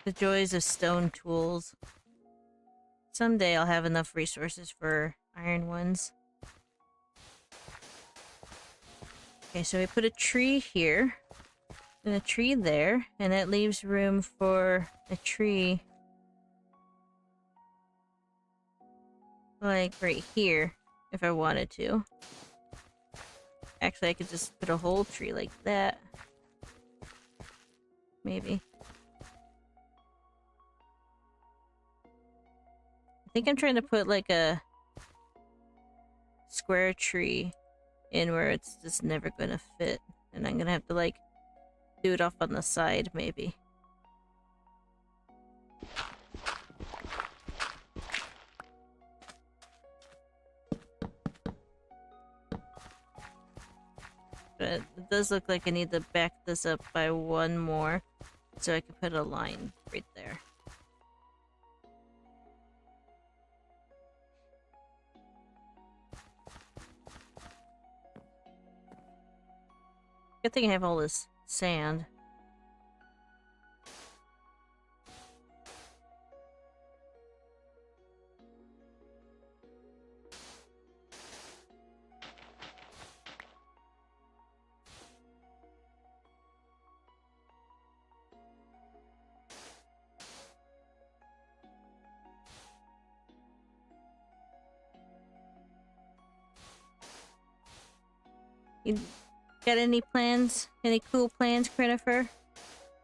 A: The joys of stone tools. Someday I'll have enough resources for iron ones. Okay, so we put a tree here, and a tree there, and that leaves room for a tree like right here, if I wanted to. Actually, I could just put a whole tree like that. Maybe. I think I'm trying to put like a square tree in where it's just never gonna fit. And I'm gonna have to like do it off on the side, maybe. But it does look like I need to back this up by one more so I can put a line right there. Good thing I have all this sand. You got any plans? Any cool plans, Christopher?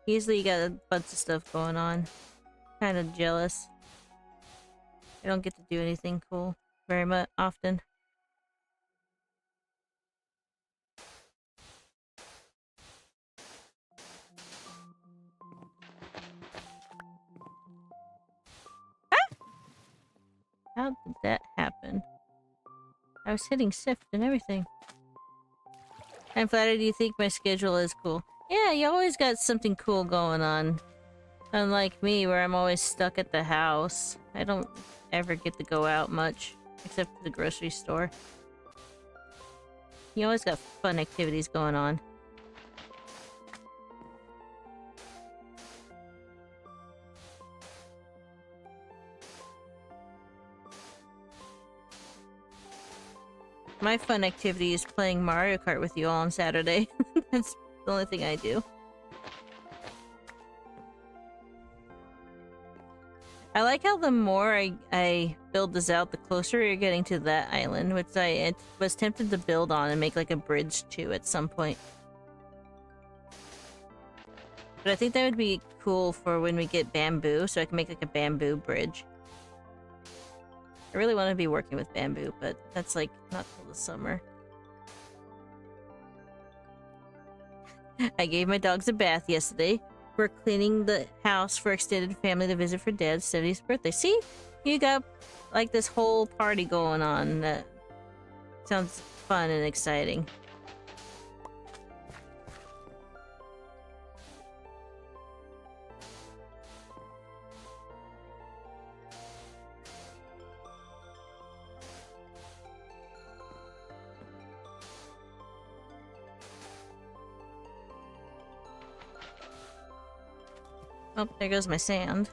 A: Usually you got a bunch of stuff going on. Kind of jealous. I don't get to do anything cool very much often. Ah! How did that happen? I was hitting shift and everything. I'm flattered you think my schedule is cool. Yeah, you always got something cool going on. Unlike me, where I'm always stuck at the house. I don't ever get to go out much, except to the grocery store. You always got fun activities going on. My fun activity is playing Mario Kart with you all on Saturday. That's the only thing I do. I like how the more I build this out, the closer you're getting to that island, which I was tempted to build on and make like a bridge to at some point. But I think that would be cool for when we get bamboo, so I can make like a bamboo bridge. I really want to be working with bamboo, but that's like not till the summer. I gave my dogs a bath yesterday. We're cleaning the house for extended family to visit for Dad's 70th birthday. See? You got like this whole party going on. That sounds fun and exciting. Oh, there goes my sand.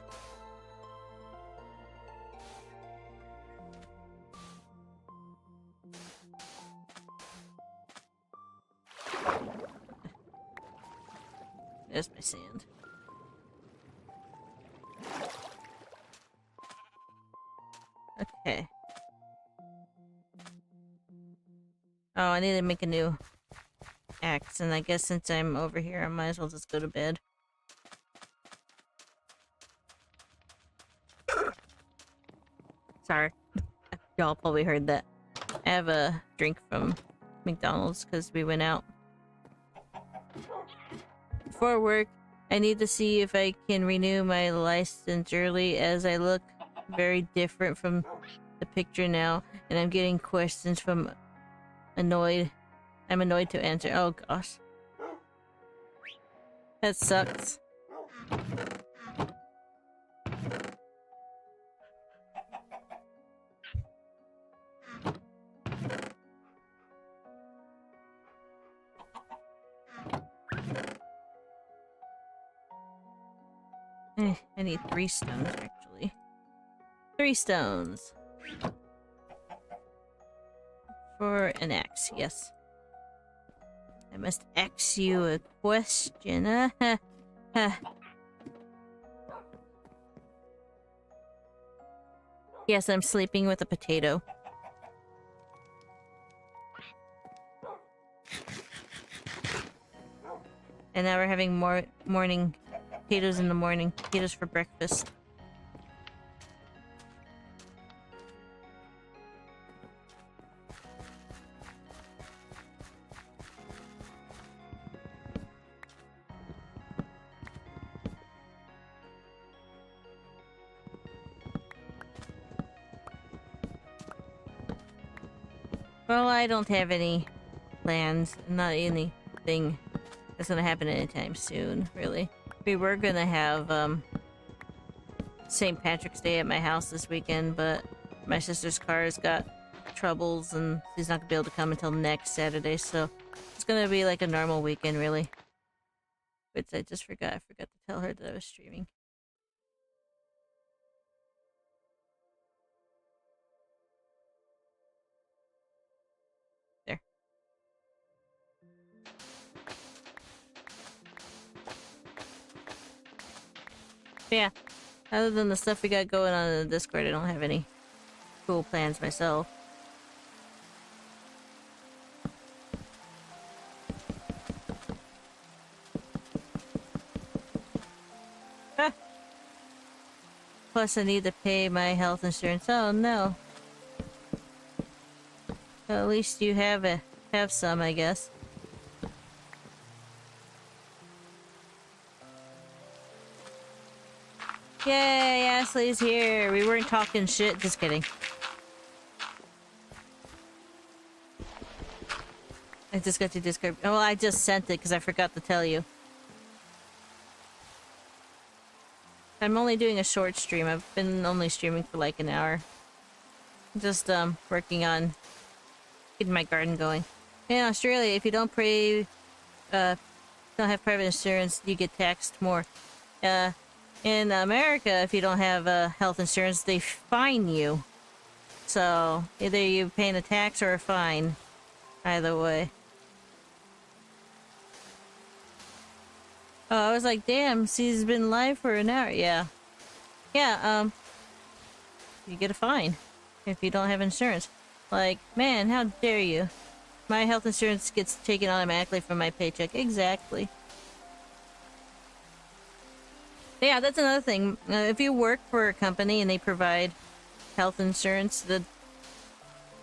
A: There's my sand. Okay. Oh, I need to make a new axe, and I guess since I'm over here, I might as well just go to bed. Sorry. Y'all probably heard that. I have a drink from McDonald's because we went out. Before work, I need to see if I can renew my license early as I look very different from the picture now, and I'm getting questions from annoyed. I'm annoyed to answer. Oh gosh. That sucks. I need 3 stones, actually. 3 stones. For an axe, yes. I must ask you a question. Yes, I'm sleeping with a potato. And now we're having more morning potatoes in the morning. Potatoes for breakfast. Well, I don't have any plans. Not anything that's gonna happen anytime soon, really. We were gonna have, St. Patrick's Day at my house this weekend, but my sister's car's got troubles and she's not gonna be able to come until next Saturday, so it's gonna be like a normal weekend, really. Which I just forgot. I forgot to tell her that I was streaming. There. But yeah, other than the stuff we got going on in the Discord, I don't have any cool plans myself. Ah. Plus, I need to pay my health insurance. Oh no. Well, at least you have some, I guess. Yay, Ashley's here. We weren't talking shit. Just kidding. I just got your Discord. Oh, I just sent it because I forgot to tell you. I'm only doing a short stream. I've been only streaming for like an hour. Just working on getting my garden going. In Australia, if you don't don't have private insurance, you get taxed more. In America, if you don't have health insurance, they fine you. So either you're paying a tax or a fine. Either way. Oh, I was like, damn, she's been live for an hour. Yeah. Yeah, you get a fine if you don't have insurance. Like, man, how dare you? My health insurance gets taken automatically from my paycheck. Exactly. Yeah, that's another thing. If you work for a company and they provide health insurance, that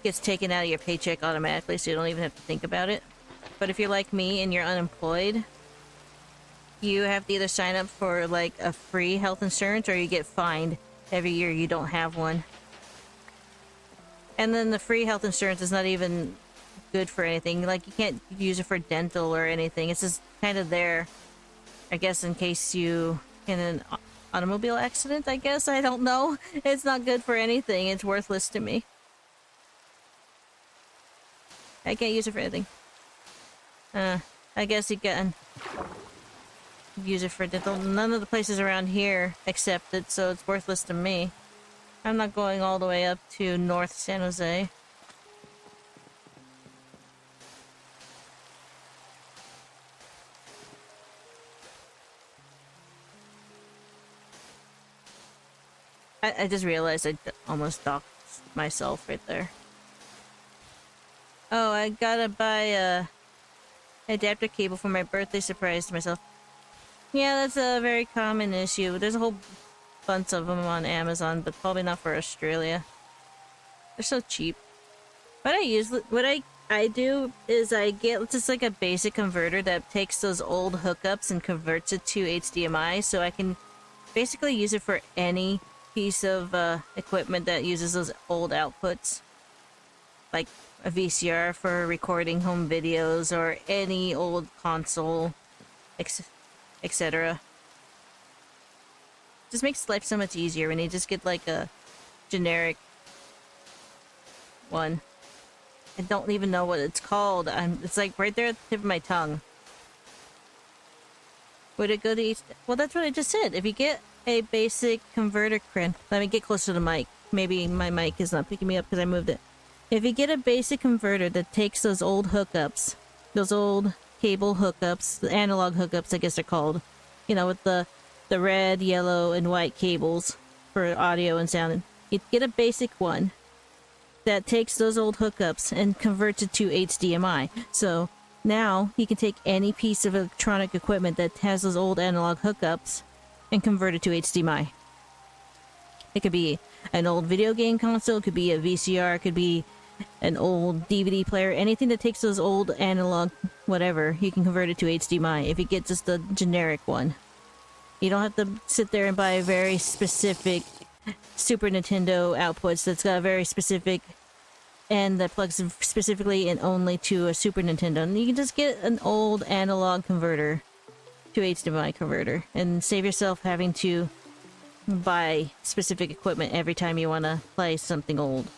A: gets taken out of your paycheck automatically, so you don't even have to think about it. But if you're like me and you're unemployed, you have to either sign up for like a free health insurance or you get fined every year you don't have one. And then the free health insurance is not even good for anything. Like, you can't use it for dental or anything. It's just kind of there, I guess, in case you in an automobile accident, I guess. I don't know. It's not good for anything. It's worthless to me. I can't use it for anything. I guess you can use it for dental. None of the places around here accept it, so it's worthless to me. I'm not going all the way up to North San Jose. I just realized I almost docked myself right there. Oh, I gotta buy a adapter cable for my birthday surprise to myself. Yeah, that's a very common issue. There's a whole bunch of them on Amazon, but probably not for Australia. They're so cheap. What I do is I get just like a basic converter that takes those old hookups and converts it to HDMI, so I can basically use it for any piece of equipment that uses those old outputs, like a VCR for recording home videos or any old console, etc. Just makes life so much easier when you just get like a generic one. I don't even know what it's called. It's like right there at the tip of my tongue. Would it go to each? Well, that's what I just said. If you get a basic converter cran, let me get closer to the mic. Maybe my mic is not picking me up because I moved it. If you get a basic converter that takes those old hookups, those old cable hookups, the analog hookups, I guess they're called, you know, with the red, yellow, and white cables for audio and sound. You get a basic one that takes those old hookups and converts it to HDMI. So now you can take any piece of electronic equipment that has those old analog hookups and convert it to HDMI. It could be an old video game console, it could be a VCR, it could be an old DVD player, anything that takes those old analog whatever, you can convert it to HDMI if you get just the generic one. You don't have to sit there and buy a very specific Super Nintendo outputs that's got a very specific end that plugs specifically and only to a Super Nintendo. And you can just get an old analog converter to HDMI converter and save yourself having to buy specific equipment every time you want to play something old.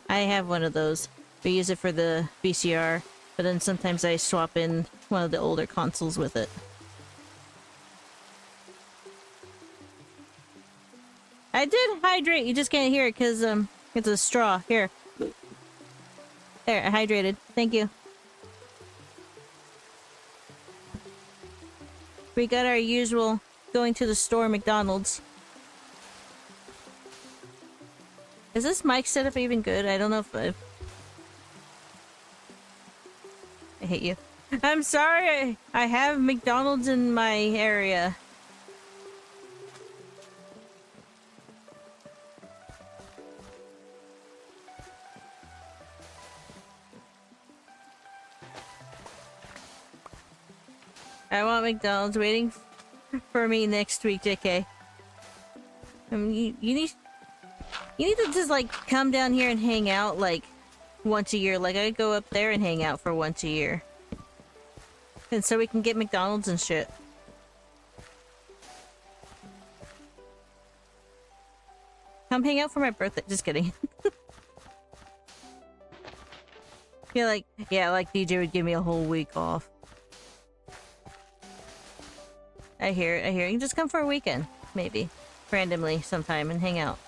A: I have one of those. We use it for the VCR, but then sometimes I swap in one of the older consoles with it. I did hydrate, you just can't hear it because it's a straw. Here. There, I hydrated. Thank you. We got our usual going to the store McDonald's. Is this mic setup even good? I don't know if I hate you. I'm sorry, I have McDonald's in my area. I want McDonald's waiting for me next week, JK. I mean, you need to just like come down here and hang out like once a year. Like I go up there and hang out for once a year. And so we can get McDonald's and shit. Come hang out for my birthday. Just kidding. Feel like, yeah, like DJ would give me a whole week off. I hear it, I hear it. You can just come for a weekend, maybe. Randomly, sometime, and hang out.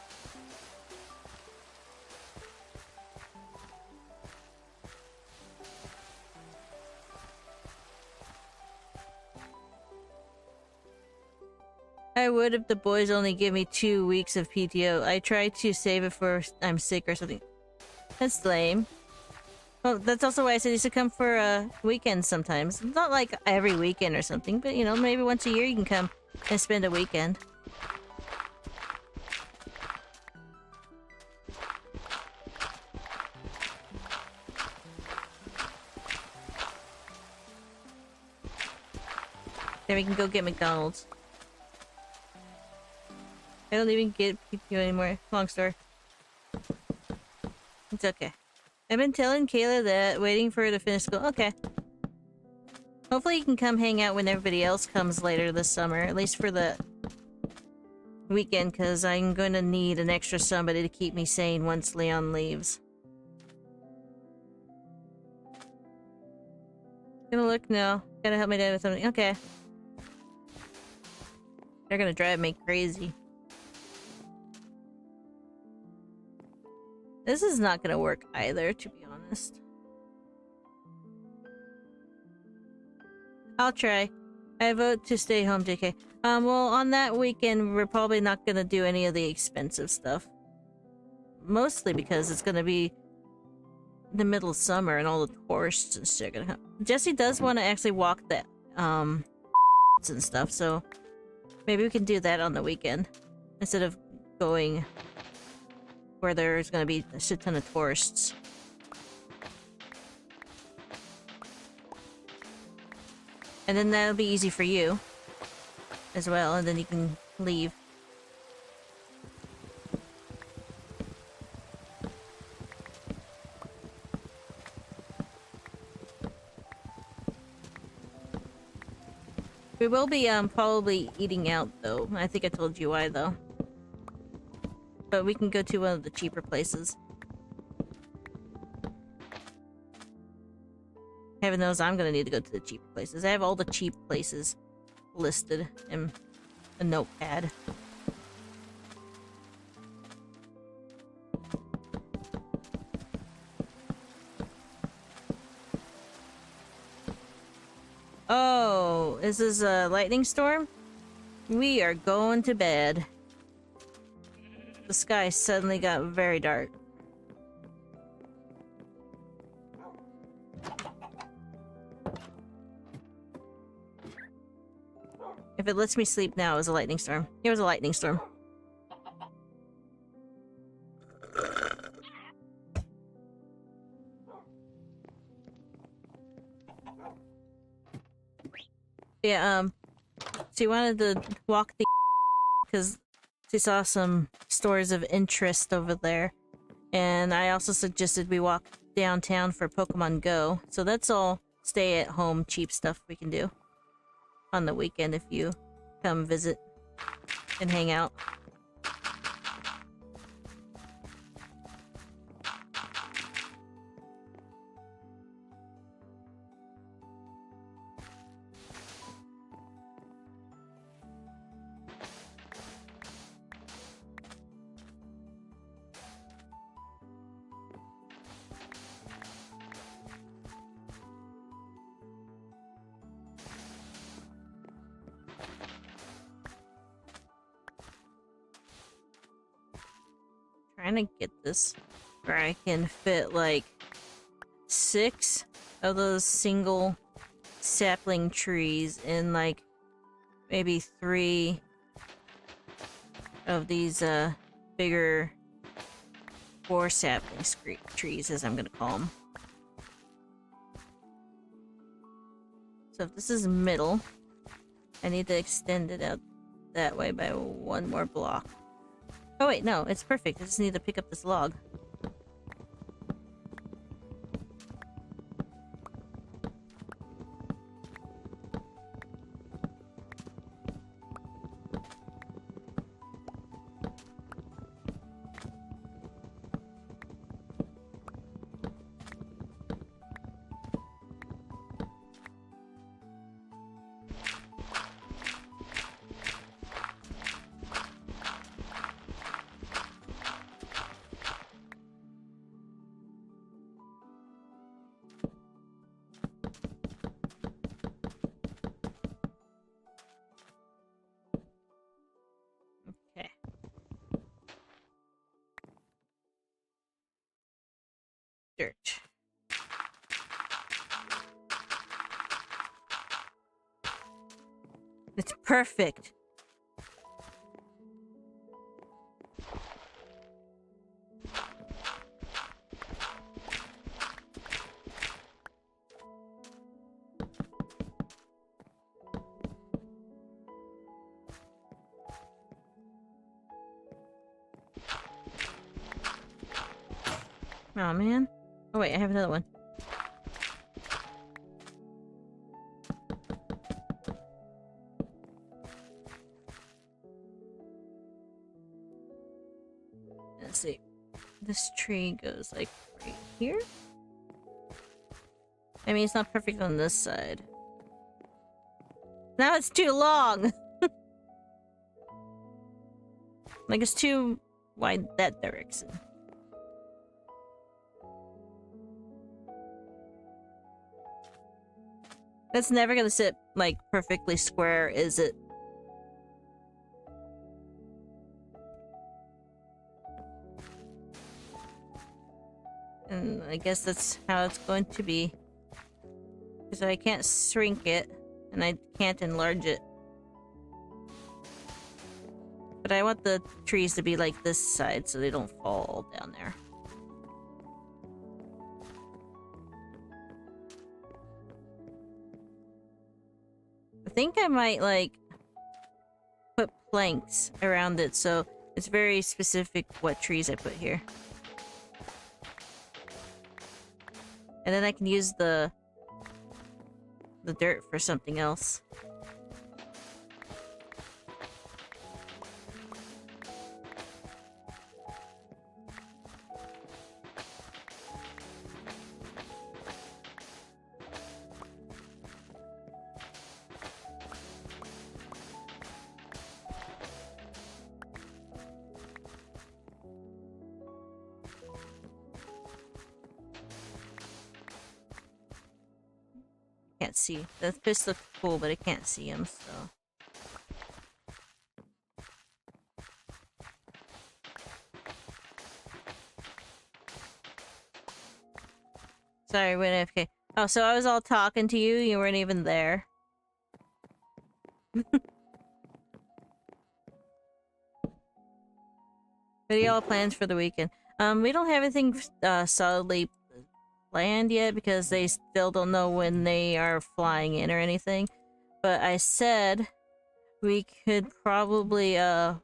A: I would if the boys only give me 2 weeks of PTO. I try to save it for I'm sick or something. That's lame. Well, that's also why I said you should come for a weekend sometimes. Not like every weekend or something, but you know, maybe once a year you can come and spend a weekend. Then we can go get McDonald's. I don't even get PTO anymore. Long story. It's okay. I've been telling Kayla that, waiting for her to finish school. Okay. Hopefully you can come hang out when everybody else comes later this summer. At least for the weekend, because I'm going to need an extra somebody to keep me sane once Leon leaves. Gonna look? No. Gotta help my dad with something. Okay. They're gonna drive me crazy. This is not gonna work either, to be honest. I'll try. I vote to stay home, JK. Well, on that weekend, we're probably not gonna do any of the expensive stuff. Mostly because it's gonna be the middle of summer and all the tourists and shit are gonna come. Jesse does want to actually walk the, and stuff, so maybe we can do that on the weekend. Instead of going where there's gonna be a shit ton of tourists. And then that'll be easy for you as well, and then you can leave. We will be probably eating out though. I think I told you why though. But we can go to one of the cheaper places. Heaven knows I'm gonna need to go to the cheap places. I have all the cheap places listed in a notepad. Oh, is this a lightning storm? We are going to bed. The sky suddenly got very dark. If it lets me sleep now, it was a lightning storm. It was a lightning storm. Yeah, she wanted to walk the because she saw some stores of interest over there. And I also suggested we walk downtown for Pokemon Go. So that's all stay-at-home cheap stuff we can do on the weekend if you come visit and hang out. Trying to get this where I can fit like 6 of those single sapling trees in like maybe 3 of these bigger 4 sapling trees, as I'm gonna call them. So if this is middle, I need to extend it out that way by 1 more block. Oh wait, no, it's perfect. I just need to pick up this log. dirt. It's perfect. Oh man. Oh wait, I have another one. Let's see. This tree goes like right here. I mean, it's not perfect on this side. Now it's too long! Like, it's too wide that direction. That's never gonna sit, like, perfectly square, is it? And I guess that's how it's going to be. Because I can't shrink it, and I can't enlarge it. But I want the trees to be like this side so they don't fall down there. I think I might, like, put planks around it so it's very specific what trees I put here. And then I can use the dirt for something else. Can't see. The fish look cool, but I can't see him, so. Sorry, went AFK. Oh, so I was all talking to you, you weren't even there. What are y'all plans for the weekend? We don't have anything solidly planned yet because they still don't know when they are flying in or anything. But I said we could probably on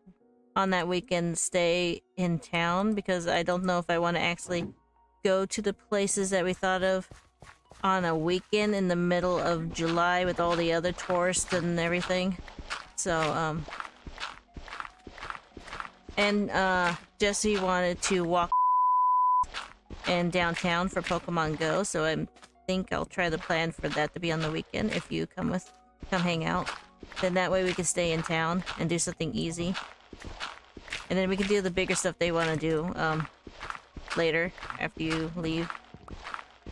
A: that weekend stay in town because I don't know if I want to actually go to the places that we thought of on a weekend in the middle of July with all the other tourists and everything. So and Jesse wanted to walk in downtown for Pokemon Go, so I think I'll try the plan for that to be on the weekend if you come hang out. Then that way we can stay in town and do something easy. And then we can do the bigger stuff they want to do later after you leave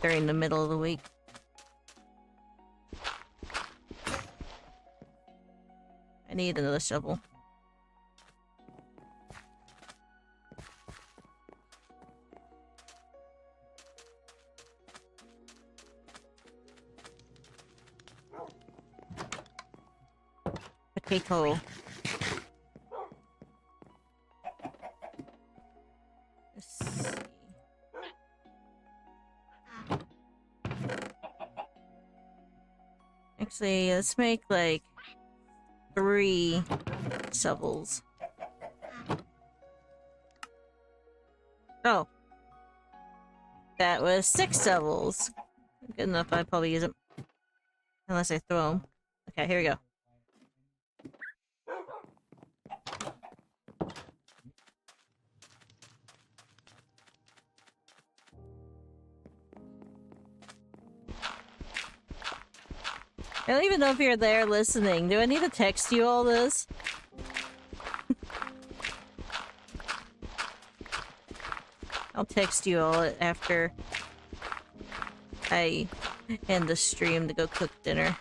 A: during the middle of the week. I need another shovel. Potato. Let's see. Actually, let's make like 3 shovels. Oh. That was 6 shovels. Good enough, I'd probably use them. Unless I throw them. Okay, here we go. I don't even know if you're there listening. Do I need to text you all this? I'll text you all after I end the stream to go cook dinner.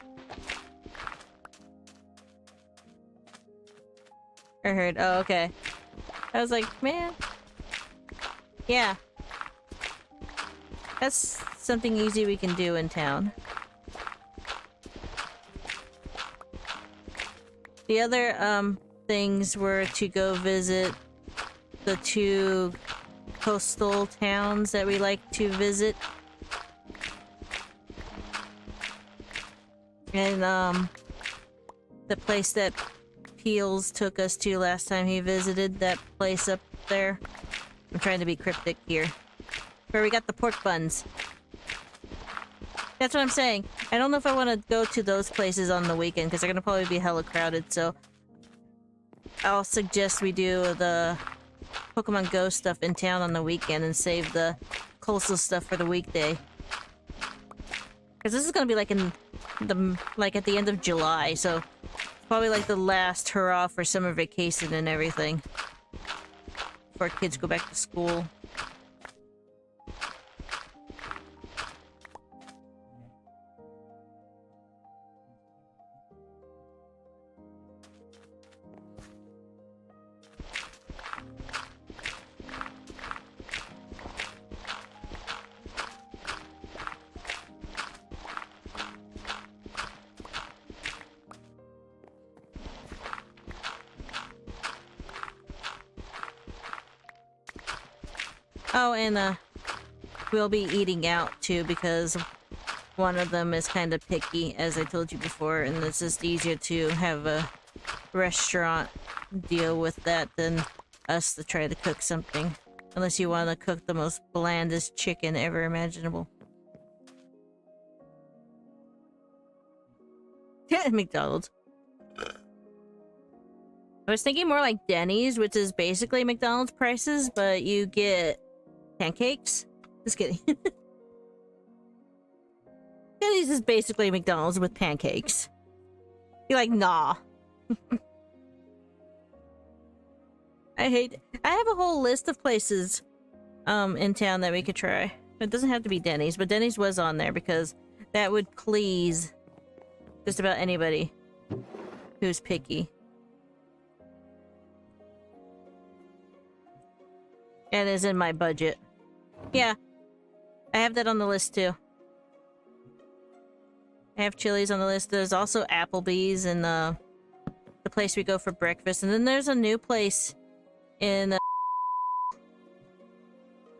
A: I heard. Oh, okay. I was like, man. Yeah. That's something easy we can do in town. The other things were to go visit the 2 coastal towns that we like to visit. And the place that Peels took us to last time he visited, that place up there. I'm trying to be cryptic here. Where we got the pork buns. That's what I'm saying. I don't know if I want to go to those places on the weekend because they're going to probably be hella crowded, so I'll suggest we do the Pokemon Go stuff in town on the weekend and save the coastal stuff for the weekday. Because this is going to be like in the at the end of July, so probably like the last hurrah for summer vacation and everything. Before kids go back to school. Oh, and we'll be eating out too because one of them is kind of picky, as I told you before, and it's just easier to have a restaurant deal with that than us to try to cook something. Unless you want to cook the most blandest chicken ever imaginable. McDonald's. I was thinking more like Denny's, which is basically McDonald's prices, but you get pancakes? Just kidding. Denny's is basically McDonald's with pancakes. You're like, nah. I have a whole list of places in town that we could try. It doesn't have to be Denny's, but Denny's was on there because that would please just about anybody who's picky. And is in my budget. Yeah. I have that on the list too. I have Chili's on the list. There's also Applebee's and the place we go for breakfast. And then there's a new place in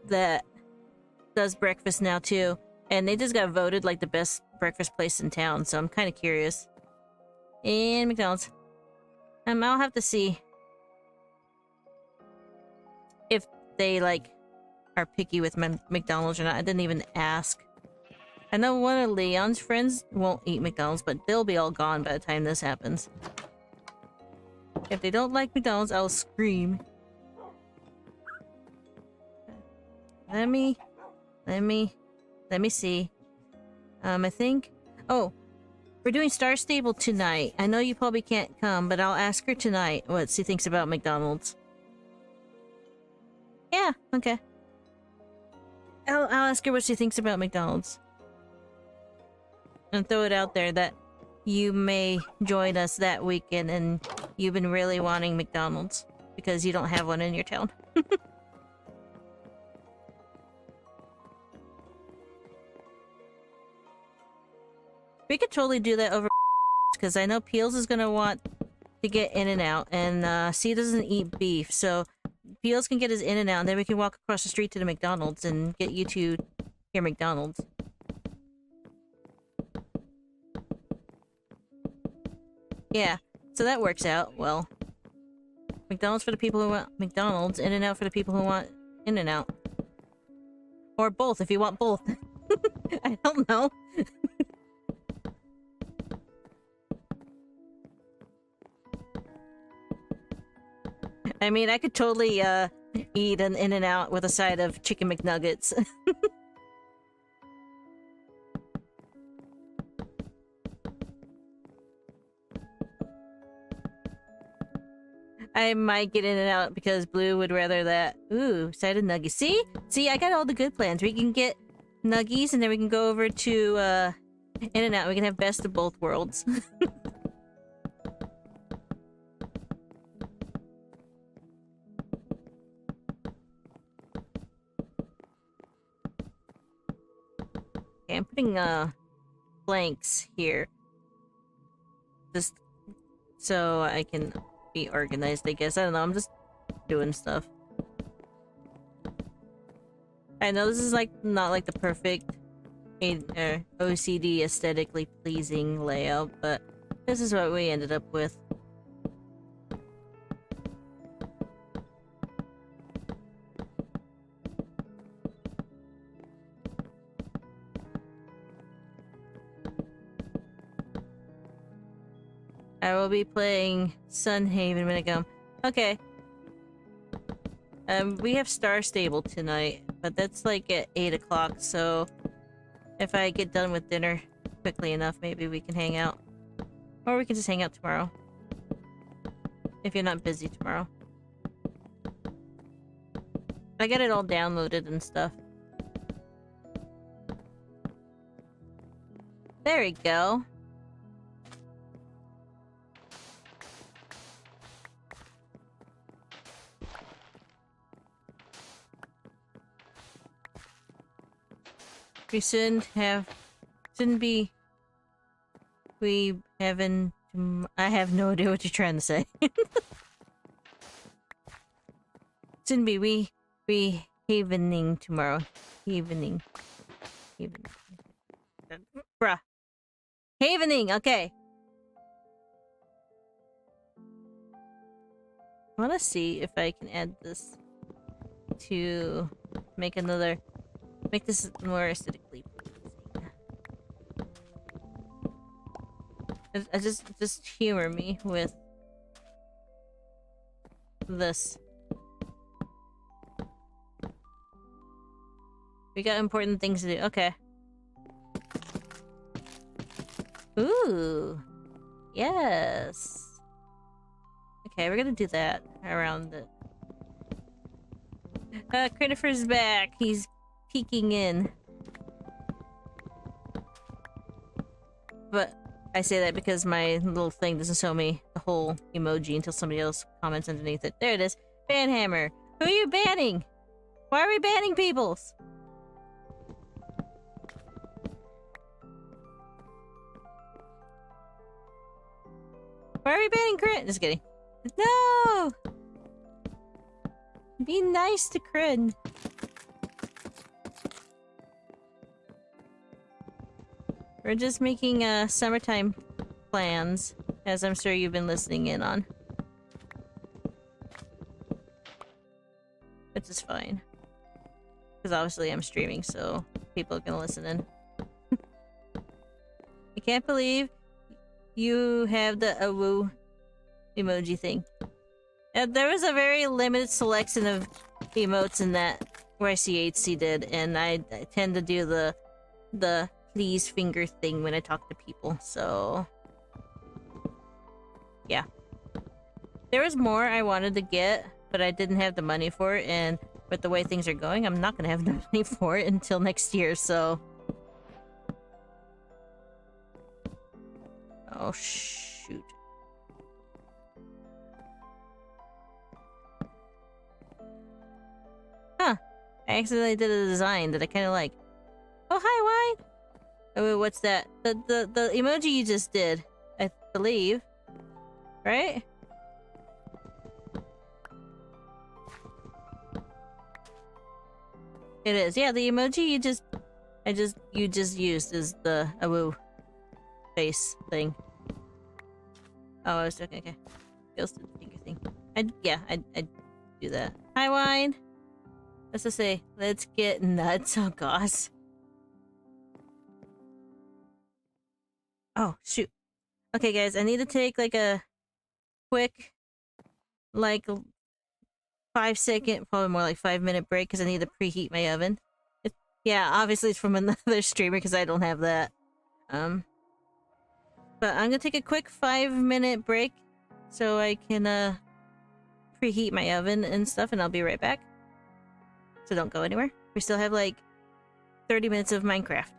A: that does breakfast now too. And they just got voted like the best breakfast place in town. So I'm kind of curious. And McDonald's. I'll have to see if they like are picky with McDonald's or not. I didn't even ask. I know one of Leon's friends won't eat McDonald's, but they'll be all gone by the time this happens. If they don't like McDonald's, I'll scream. Let me see. I think... Oh, we're doing Star Stable tonight. I know you probably can't come, but I'll ask her tonight what she thinks about McDonald's. Yeah, okay. I'll ask her what she thinks about McDonald's. And throw it out there that you may join us that weekend and you've been really wanting McDonald's because you don't have one in your town. We could totally do that over because I know Peels is gonna want to get In-N-Out and C doesn't eat beef, so Peels can get his In-N-Out and then we can walk across the street to the McDonald's and get you to your McDonald's. Yeah, so that works out well. McDonald's for the people who want McDonald's, In-N-Out for the people who want In-N-Out. Or both, if you want both. I don't know. I mean, I could totally eat an In-N-Out with a side of chicken McNuggets. I might get In-N-Out because Blue would rather that. Ooh, side of nuggies. See? See, I got all the good plans. We can get nuggies and then we can go over to In-N-Out. We can have best of both worlds. Okay, I'm putting planks here. Just so I can be organized, I guess. I don't know, I'm just doing stuff. I know this is like not like the perfect OCD aesthetically pleasing layout, but this is what we ended up with. I will be playing Sunhaven when I come. Okay. We have Star Stable tonight, but that's like at 8 o'clock, so if I get done with dinner quickly enough, maybe we can hang out. Or we can just hang out tomorrow. If you're not busy tomorrow. I got it all downloaded and stuff. There we go. We shouldn't be... We haven't... I have no idea what you're trying to say. Shouldn't be we havening tomorrow. Havening. Bruh. Havening, okay. I wanna see if I can add this to make this more aesthetically pleasing. I just humor me with this. We got important things to do. Okay. Ooh. Yes. Okay, we're gonna do that around the... Christopher's back. He's peeking in. But I say that because my little thing doesn't show me the whole emoji until somebody else comments underneath it. There it is. Banhammer. Who are you banning? Why are we banning peoples? Why are we banning Crin? Just kidding. No! Be nice to Crin. We're just making summertime plans, as I'm sure you've been listening in on. Which is fine. Because obviously I'm streaming, so people are gonna listen in. I can't believe you have the awoo emoji thing. There was a very limited selection of emotes in that YCHC did, and I tend to do the please finger thing when I talk to people, so... Yeah. There was more I wanted to get, but I didn't have the money for it, and with the way things are going, I'm not gonna have the money for it until next year, so... Oh, shoot. Huh. I accidentally did a design that I kind of like. Oh, hi, Wine! Oh, wait, what's that? The emoji you just did, I believe. Right? It is. Yeah, the emoji you just used is the awoo face thing. Oh, I was joking. Okay. Ghosted finger thing. I'd do that. Hi, Wine. Let's just say, let's get nuts. Oh, gosh. Oh, shoot. Okay, guys, I need to take, like, a quick, like, 5-second, probably more like 5-minute break, because I need to preheat my oven. Yeah, obviously it's from another streamer, because I don't have that. But I'm gonna take a quick 5-minute break, so I can, preheat my oven and stuff, and I'll be right back. So don't go anywhere. We still have, like, 30 minutes of Minecraft.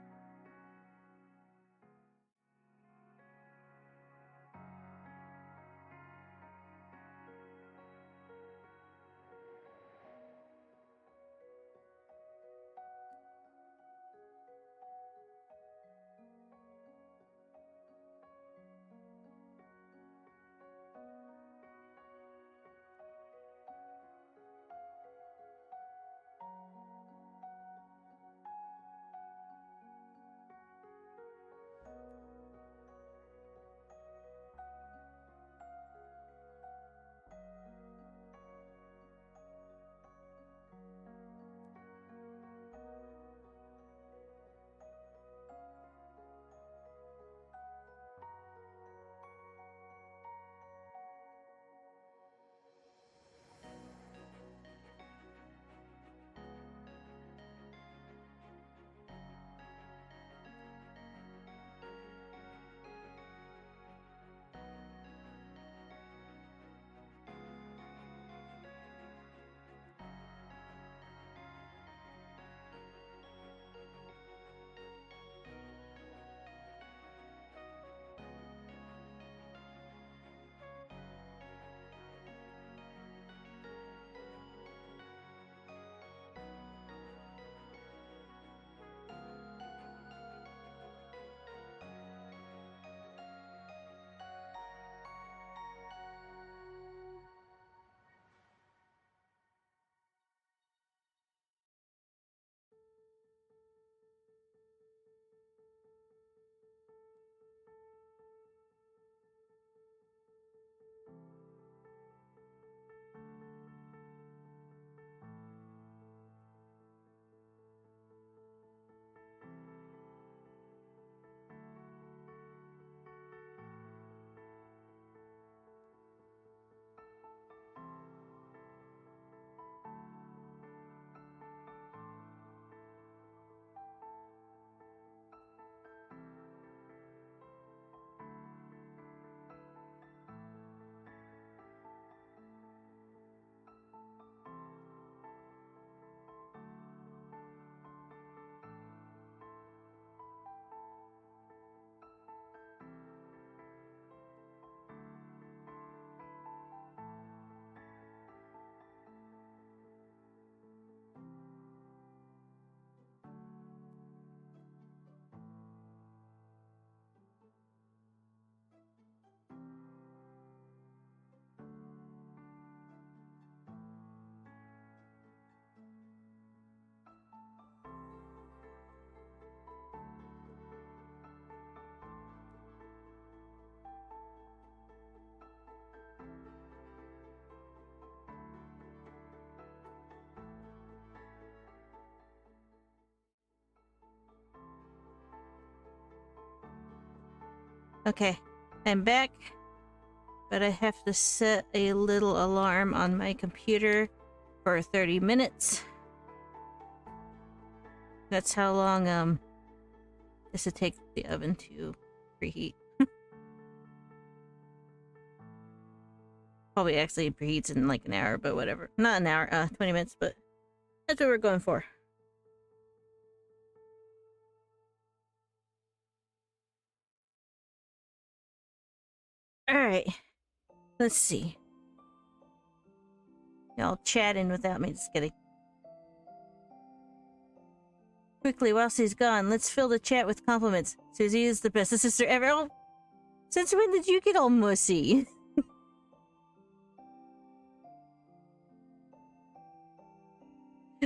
A: Okay, I'm back, but I have to set a little alarm on my computer for 30 minutes. That's how long this would take the oven to preheat. Probably actually preheats in like an hour, but whatever. Not an hour, 20 minutes, but that's what we're going for. Alright. Let's see. Y'all chatting without me, just kidding. Quickly, whilst he's gone, let's fill the chat with compliments. Susie is the best sister ever. Oh, since when did you get all mussy?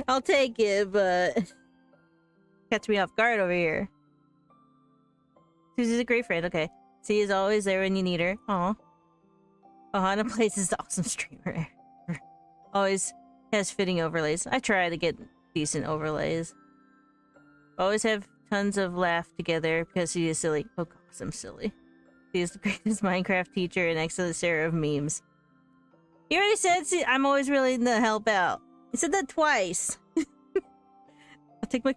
A: I'll take it, but catch me off guard over here. Susie's a great friend, okay. She is always there when you need her. Aw. Ohana Plays is the awesome streamer. Always has fitting overlays. I try to get decent overlays. Always have tons of laugh together because he is silly. Oh gosh, I'm silly. He is the greatest Minecraft teacher and excellent sharer of memes. He already said I'm always willing to help out. He said that twice. I'll take my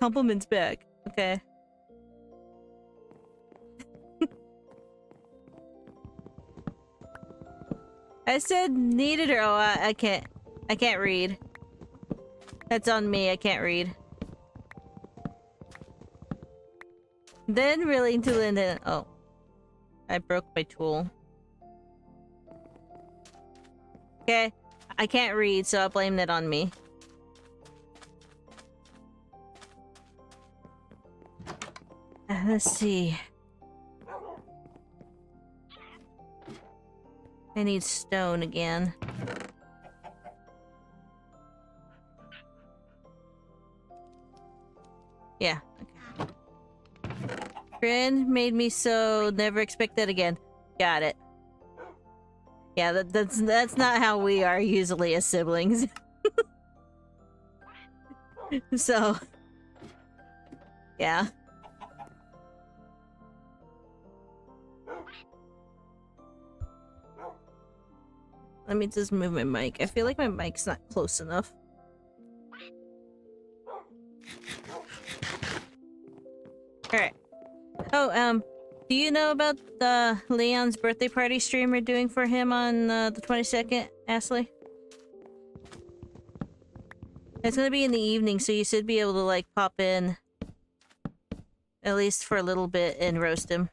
A: compliments back. Okay. I said needed her. Oh, I can't. I can't read. That's on me. I can't read. Then willing to lend it. Oh. I broke my tool. Okay. I can't read, so I'll blame that on me. Let's see. I need stone again. Yeah, okay. Grin made me so never expect that again. Got it. Yeah, that's not how we are usually as siblings. So, yeah. Let me just move my mic. I feel like my mic's not close enough. Alright. Oh, do you know about the Leon's birthday party stream we're doing for him on the 22nd, Ashley? It's gonna be in the evening, so you should be able to, like, pop in at least for a little bit and roast him.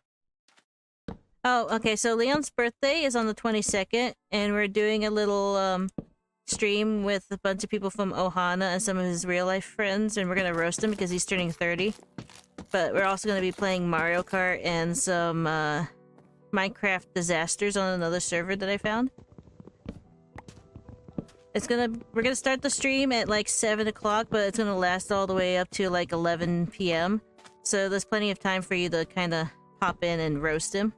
A: Oh, okay, so Leon's birthday is on the 22nd, and we're doing a little, stream with a bunch of people from Ohana and some of his real-life friends, and we're gonna roast him because he's turning 30. But we're also gonna be playing Mario Kart and some, Minecraft disasters on another server that I found. We're gonna start the stream at, like, 7 o'clock, but it's gonna last all the way up to, like, 11 p.m. So there's plenty of time for you to kinda pop in and roast him.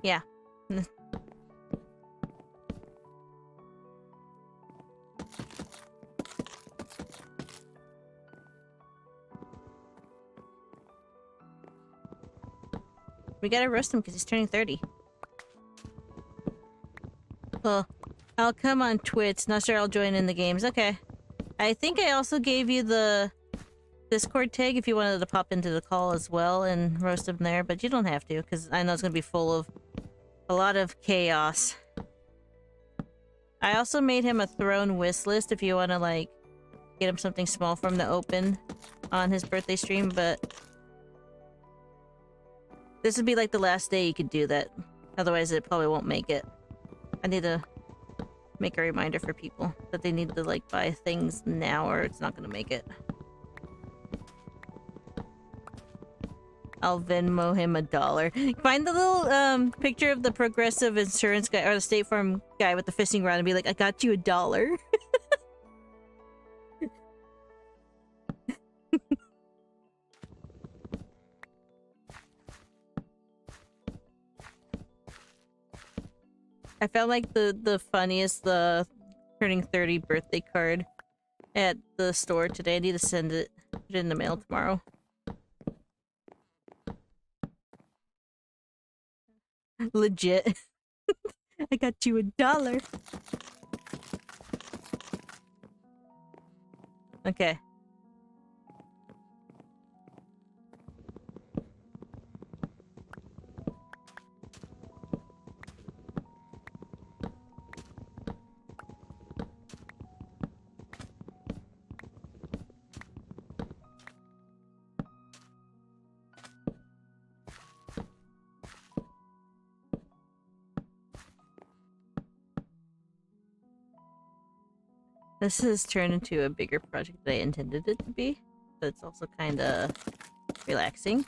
A: Yeah. We gotta roast him because he's turning 30. Well, I'll come on Twitch. Not sure I'll join in the games. Okay. I think I also gave you the Discord tag if you wanted to pop into the call as well and roast him there, but you don't have to because I know it's gonna be full of a lot of chaos. I also made him a throne wish list if you want to, like, get him something small from the open on his birthday stream, but this would be like the last day you could do that. Otherwise it probably won't make it. I need to make a reminder for people that they need to, like, buy things now or it's not gonna make it. I'll Venmo him $1. Find the little picture of the Progressive Insurance guy or the State Farm guy with the fishing rod and be like, I got you $1. I found like the funniest turning 30 birthday card at the store today. I need to send it, put it in the mail tomorrow. Legit. I got you $1. Okay. This has turned into a bigger project than I intended it to be, but it's also kind of relaxing.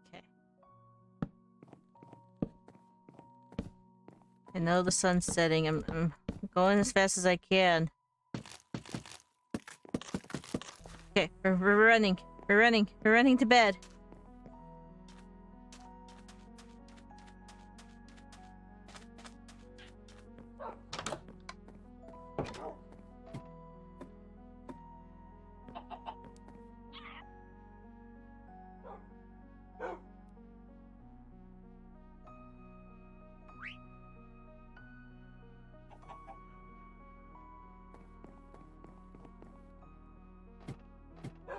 A: Okay. I know the sun's setting. I'm going as fast as I can. Okay, we're running. We're running. We're running to bed.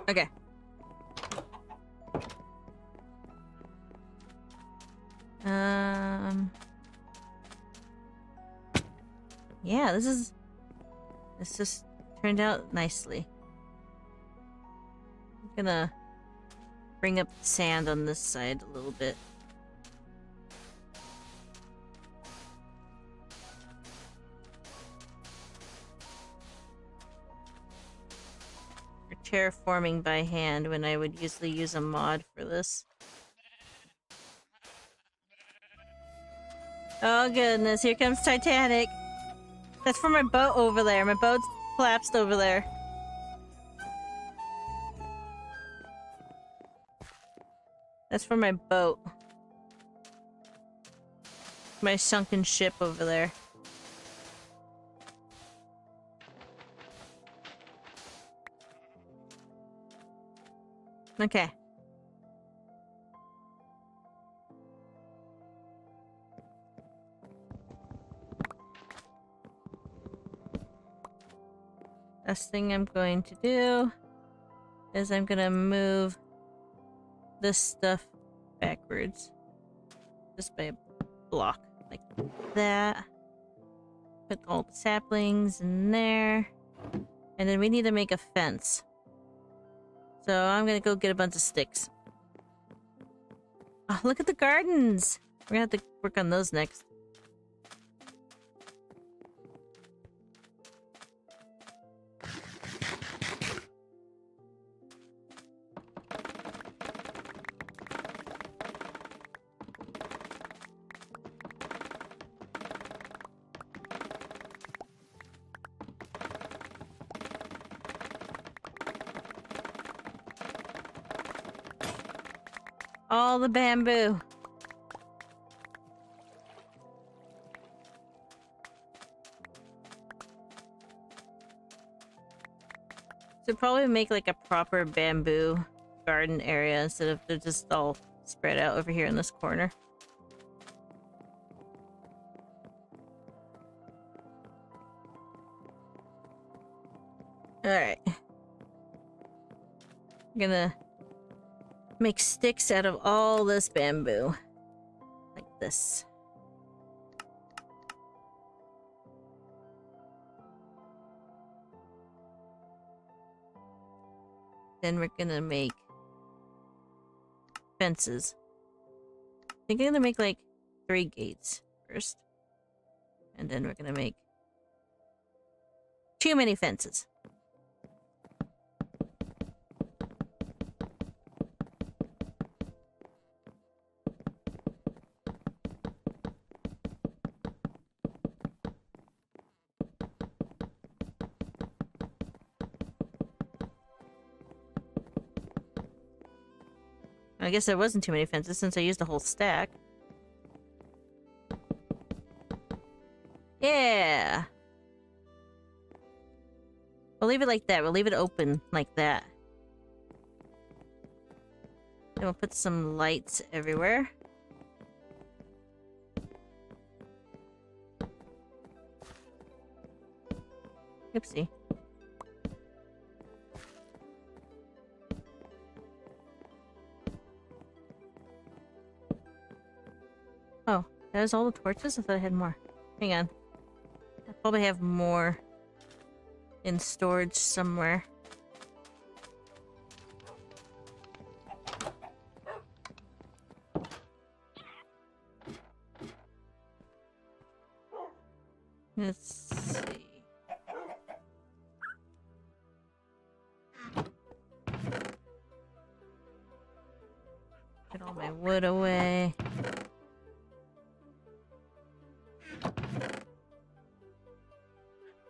A: Okay. Yeah, this just turned out nicely. I'm gonna bring up the sand on this side a little bit. Terraforming by hand when I would usually use a mod for this. Oh goodness, here comes Titanic. That's for my boat over there. My boat's collapsed over there. That's for my boat. My sunken ship over there. Okay. Last thing I'm going to do is I'm gonna move this stuff backwards. Just by a block. Like that. Put all the saplings in there. And then we need to make a fence. So I'm gonna go get a bunch of sticks. Oh, look at the gardens! We're gonna have to work on those next. All the bamboo. So probably make like a proper bamboo garden area instead of they're just all spread out over here in this corner. Alright. I'm gonna make sticks out of all this bamboo. Like this. Then we're gonna make fences. I think I'm gonna make like 3 gates first. And then we're gonna make too many fences. I guess there wasn't too many fences since I used the whole stack. Yeah! We'll leave it like that. We'll leave it open like that. Then we'll put some lights everywhere. Oopsie. Oh, that was all the torches? I thought I had more. Hang on. I probably have more in storage somewhere. Let's see. Put all my wood away.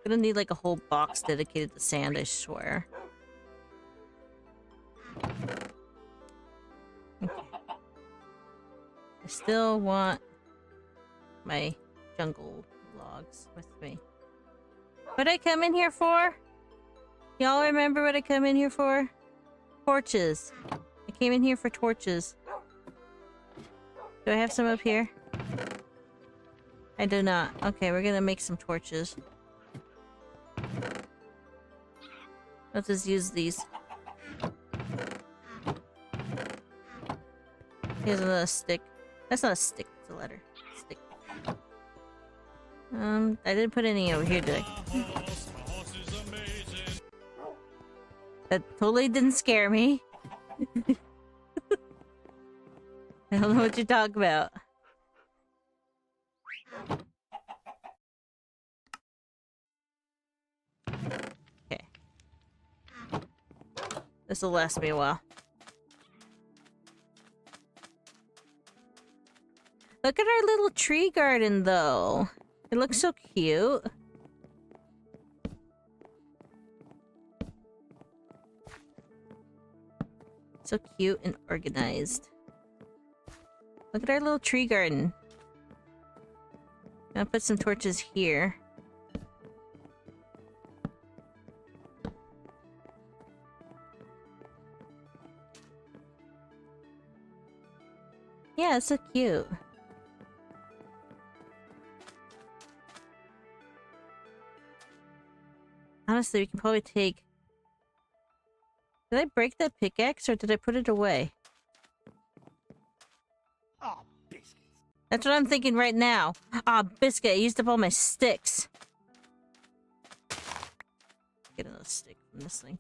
A: Gonna need like a whole box dedicated to sand, I swear. Okay. I still want my jungle logs with me. What'd I come in here for? Y'all remember what I come in here for? Torches. I came in here for torches. Do I have some up here? I do not. Okay, we're gonna make some torches. Let's just use these. Here's another stick. That's not a stick, it's a letter. Stick. I didn't put any over here, did I? That totally didn't scare me. I don't know what you're talking about. Okay. This will last me a while. Look at our little tree garden, though. It looks so cute. So cute and organized. Look at our little tree garden. I'm gonna put some torches here. Yeah, it's so cute. Honestly, we can probably take... Did I break that pickaxe or did I put it away? Oh, biscuits. That's what I'm thinking right now. Ah, biscuit. I used up all my sticks. Get another stick from this thing.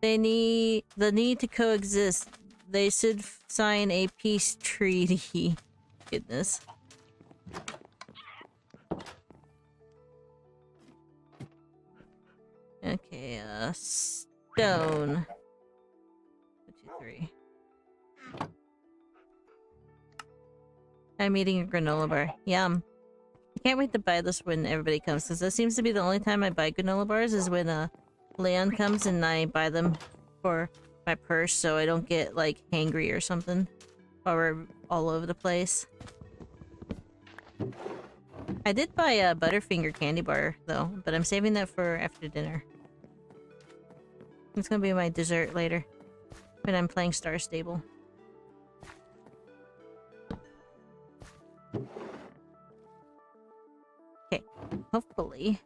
A: They need... The need to coexist. They should sign a peace treaty. Goodness. Okay, stone. 1, 2, 3. I'm eating a granola bar. Yum. I can't wait to buy this when everybody comes, because that seems to be the only time I buy granola bars is when Leon comes and I buy them for my purse so I don't get, like, hangry or something while we're all over the place. I did buy a Butterfinger candy bar, though, but I'm saving that for after dinner. It's gonna be my dessert later, when I'm playing Star Stable. Okay, hopefully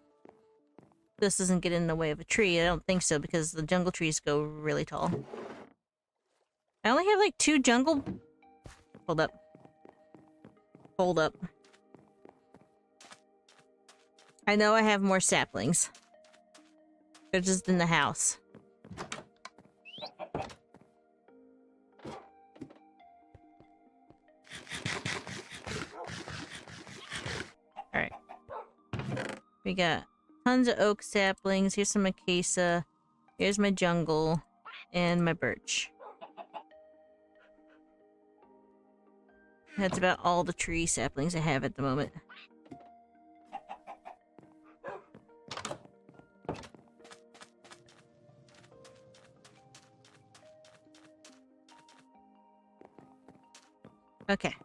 A: this doesn't get in the way of a tree. I don't think so, because the jungle trees go really tall. I only have like 2 jungle... Hold up. Hold up. I know I have more saplings. They're just in the house. Alright. We got tons of oak saplings. Here's some acacia. Here's my jungle. And my birch. That's about all the tree saplings I have at the moment. Okay.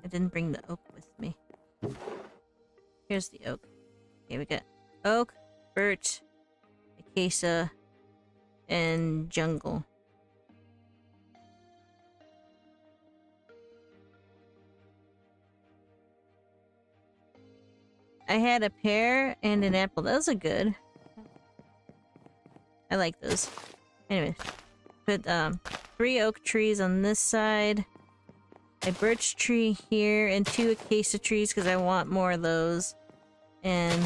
A: I didn't bring the oak with me. Here's the oak. Okay, we got oak, birch, acacia, and jungle. I had a pear and an apple. Those are good. I like those. Anyways, put 3 oak trees on this side, a birch tree here, and 2 acacia trees because I want more of those, and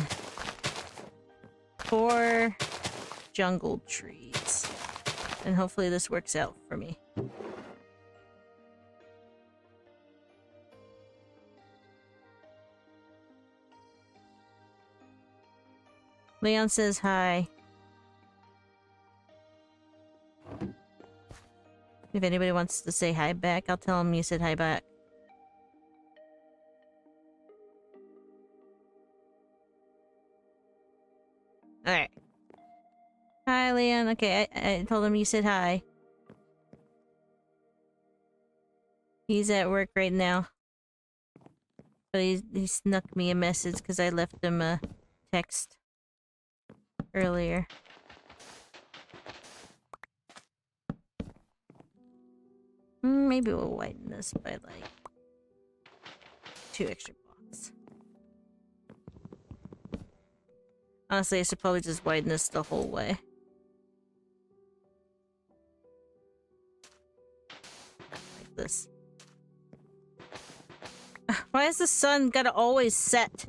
A: 4 jungle trees. And hopefully this works out for me. Leon says hi. If anybody wants to say hi back, I'll tell him you said hi back. Alright. Hi, Leon. Okay, I told him you said hi. He's at work right now. But he snuck me a message because I left him a text earlier. Maybe we'll widen this by like 2 extra blocks. Honestly, I should probably just widen this the whole way. Like this. Why is the sun gotta always set?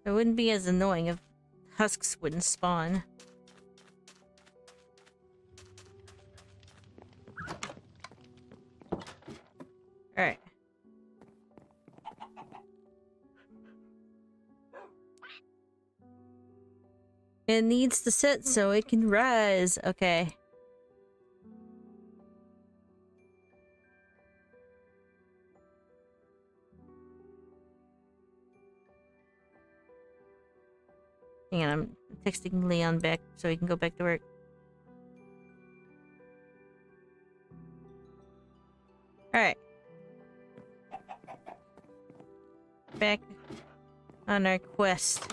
A: It wouldn't be as annoying if husks wouldn't spawn. Alright. It needs to sit so it can rise. Okay. Hang on, I'm texting Leon back so he can go back to work. Alright. Back on our quest.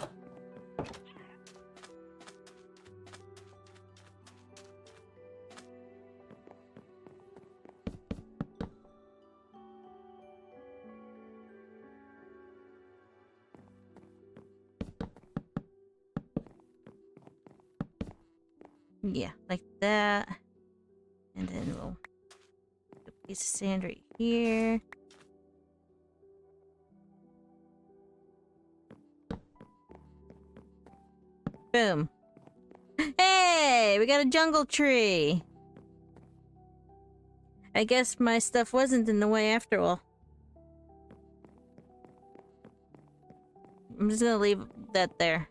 A: Yeah, like that. And then we'll put a piece of sand right here. Boom. Hey, we got a jungle tree. I guess my stuff wasn't in the way after all. I'm just gonna leave that there.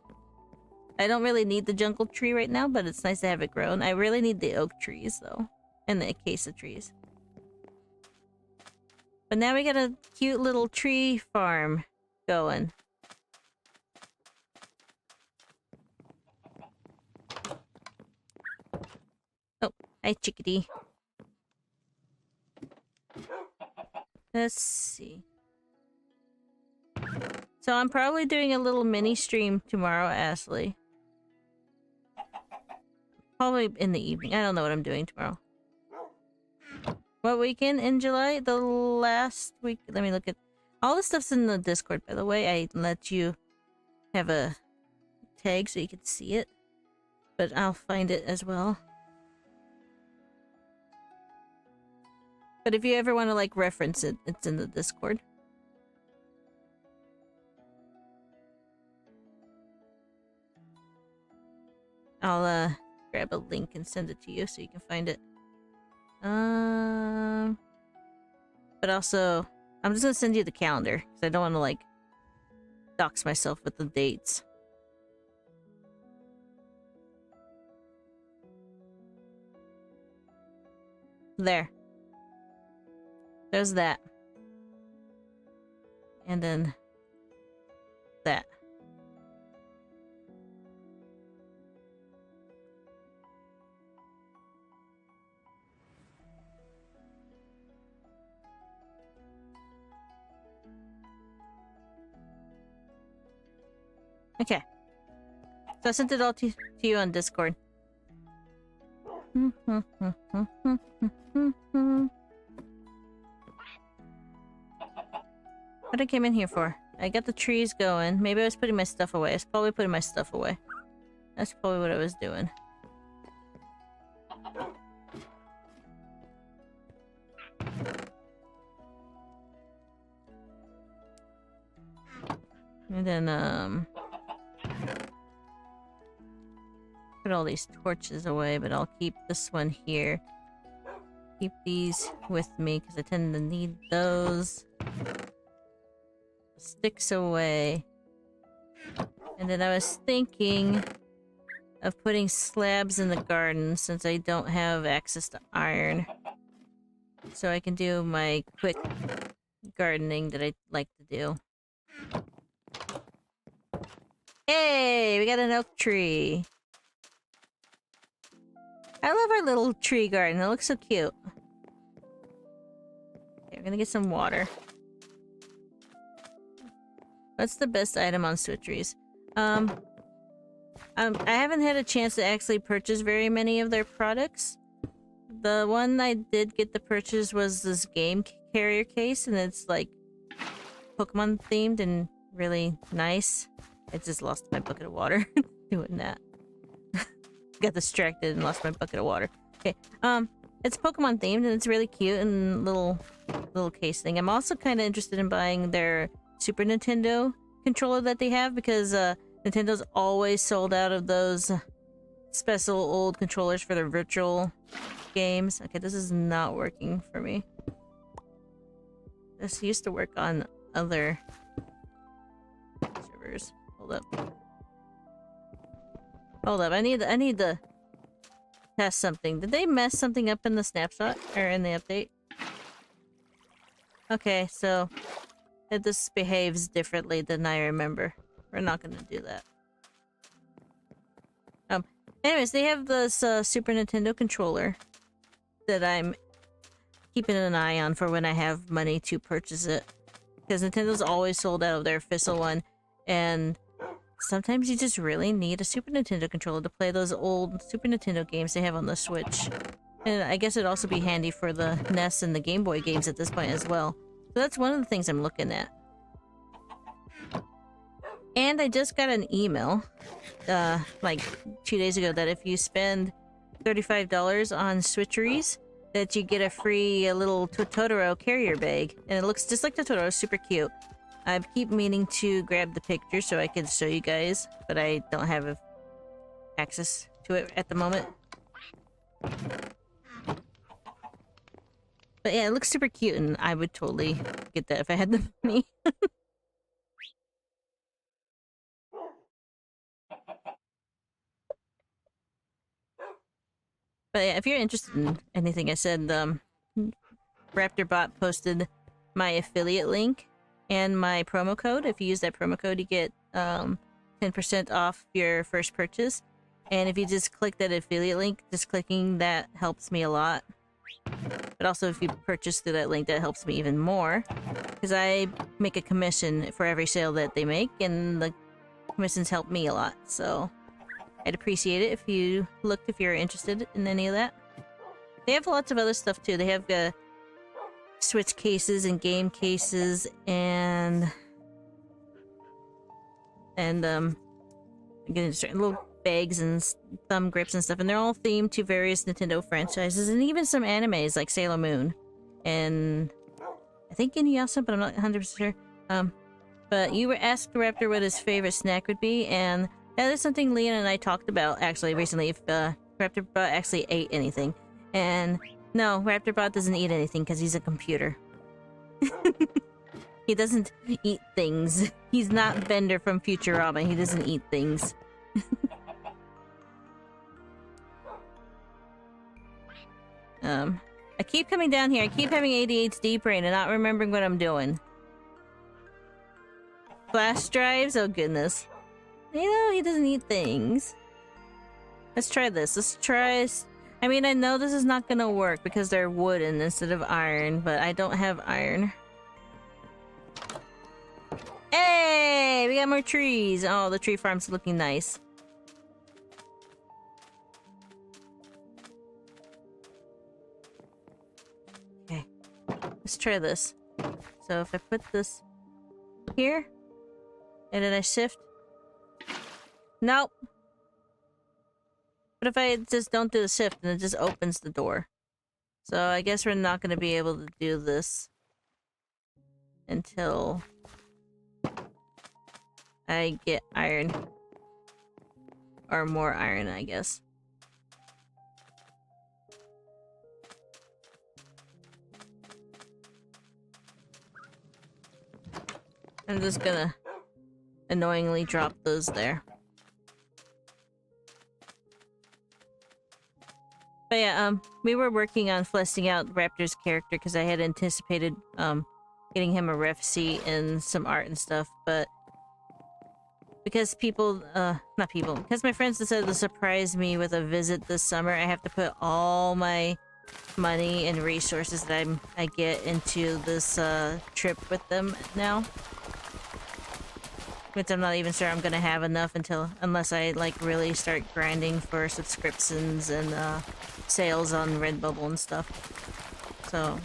A: I don't really need the jungle tree right now, but it's nice to have it grown. I really need the oak trees, though. And the acacia trees. But now we got a cute little tree farm going. Oh, hi, chickadee. Let's see. So I'm probably doing a little mini stream tomorrow, Ashley. Probably in the evening. I don't know what I'm doing tomorrow. What weekend in July? The last week. Let me look at... All the stuff's in the Discord, by the way. I let you have a tag so you can see it. But I'll find it as well. But if you ever want to, like, reference it, it's in the Discord. I'll, grab a link and send it to you so you can find it. But also, I'm just gonna send you the calendar because I don't want to like dox myself with the dates. There. There's that. And then that. Okay. So I sent it all to you on Discord. What I came in here for? I got the trees going. Maybe I was putting my stuff away. I was probably putting my stuff away. That's probably what I was doing. And then, put all these torches away, but I'll keep this one here. Keep these with me, because I tend to need those. Sticks away. And then I was thinking of putting slabs in the garden, since I don't have access to iron. So I can do my quick gardening that I like to do. Hey, we got an oak tree. I love our little tree garden. It looks so cute. Okay, we're gonna get some water. What's the best item on Switcheries? I haven't had a chance to actually purchase very many of their products. The one I did get to purchase was this game carrier case, and it's like Pokemon themed and really nice. I just lost my bucket of water doing that. Got distracted and lost my bucket of water. Okay, it's Pokemon themed and it's really cute and little case thing. I'm also kind of interested in buying their Super Nintendo controller that they have, because Nintendo's always sold out of those special old controllers for their virtual games. Okay, this is not working for me. This used to work on other servers. Hold up. Hold up, I need to test something. Did they mess something up in the snapshot? Or in the update? Okay, so this behaves differently than I remember. We're not gonna do that. Anyways, they have this Super Nintendo controller that I'm keeping an eye on for when I have money to purchase it. Because Nintendo's always sold out of their official one, and sometimes you just really need a Super Nintendo controller to play those old Super Nintendo games they have on the Switch. And I guess it'd also be handy for the NES and the Game Boy games at this point as well. So that's one of the things I'm looking at. And I just got an email, like 2 days ago, that if you spend $35 on Switcheries, that you get a free little Totoro carrier bag. And it looks just like the Totoro, super cute. I keep meaning to grab the picture so I can show you guys, but I don't have access to it at the moment. But yeah, it looks super cute, and I would totally get that if I had the money. But yeah, if you're interested in anything I said, RaptorBot posted my affiliate link and my promo code. If you use that promo code, you get 10% off your first purchase. And if you just click that affiliate link, just clicking that helps me a lot. But also if you purchase through that link, that helps me even more. Because I make a commission for every sale that they make, and the commissions help me a lot. So I'd appreciate it if you looked, if you're interested in any of that. They have lots of other stuff too. They have Switch cases and game cases and again, certain little bags and thumb grips and stuff, and they're all themed to various Nintendo franchises and even some animes like Sailor Moon and I think Inuyasha, but I'm not 100% sure. But you were asked Raptor what his favorite snack would be, and that is something Leon and I talked about actually recently, if RaptorBot actually ate anything. And no, RaptorBot doesn't eat anything because he's a computer. He doesn't eat things. He's not Bender from Futurama. He doesn't eat things. I keep coming down here. I keep having ADHD brain and not remembering what I'm doing. Flash drives? Oh goodness. You know, he doesn't eat things. Let's try this. Let's try... I mean, I know this is not gonna work because they're wooden instead of iron, but I don't have iron. Hey! Yay! We got more trees. Oh, the tree farm's looking nice. Okay. Let's try this. So if I put this here, and then I shift. Nope. But if I just don't do the shift, then it just opens the door. So I guess we're not going to be able to do this until I get iron. Or more iron, I guess. I'm just gonna annoyingly drop those there. But yeah, we were working on fleshing out Raptor's character because I had anticipated getting him a ref seat and some art and stuff, but because because my friends decided to surprise me with a visit this summer, I have to put all my money and resources that I get into this trip with them now. Which I'm not even sure I'm gonna have enough unless I like really start grinding for subscriptions and sales on Redbubble and stuff. So,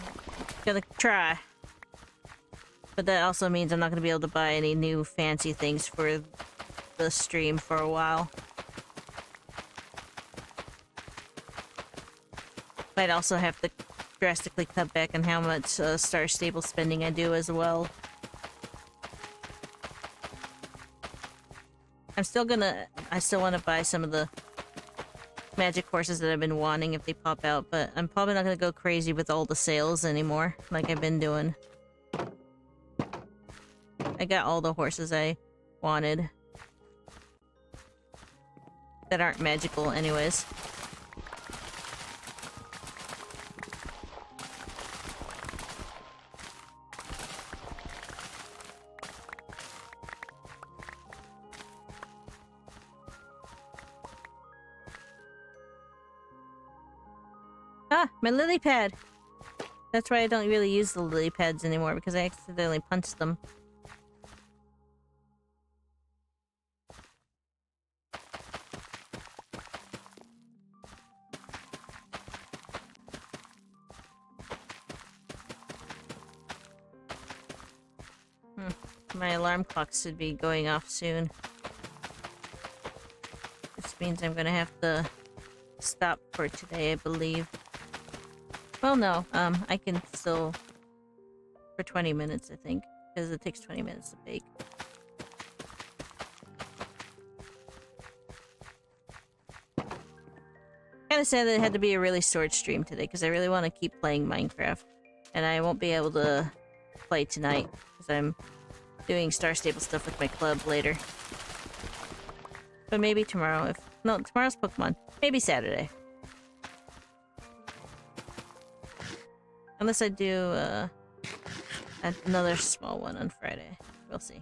A: gonna try. But that also means I'm not gonna be able to buy any new fancy things for the stream for a while. Might also have to drastically cut back on how much Star Stable spending I do as well. I still want to buy some of the magic horses that I've been wanting if they pop out, but I'm probably not going to go crazy with all the sales anymore, like I've been doing. I got all the horses I wanted. That aren't magical anyways. Ah, my lily pad! That's why I don't really use the lily pads anymore, because I accidentally punched them. My alarm clock should be going off soon. This means I'm gonna have to stop for today, I believe. Well, no, I can still... for 20 minutes, I think. Because it takes 20 minutes to bake. Kinda sad that it had to be a really short stream today, because I really want to keep playing Minecraft. And I won't be able to play tonight, because I'm doing Star Stable stuff with my club later. But maybe tomorrow, no, tomorrow's Pokemon. Maybe Saturday. Unless I do, another small one on Friday. We'll see.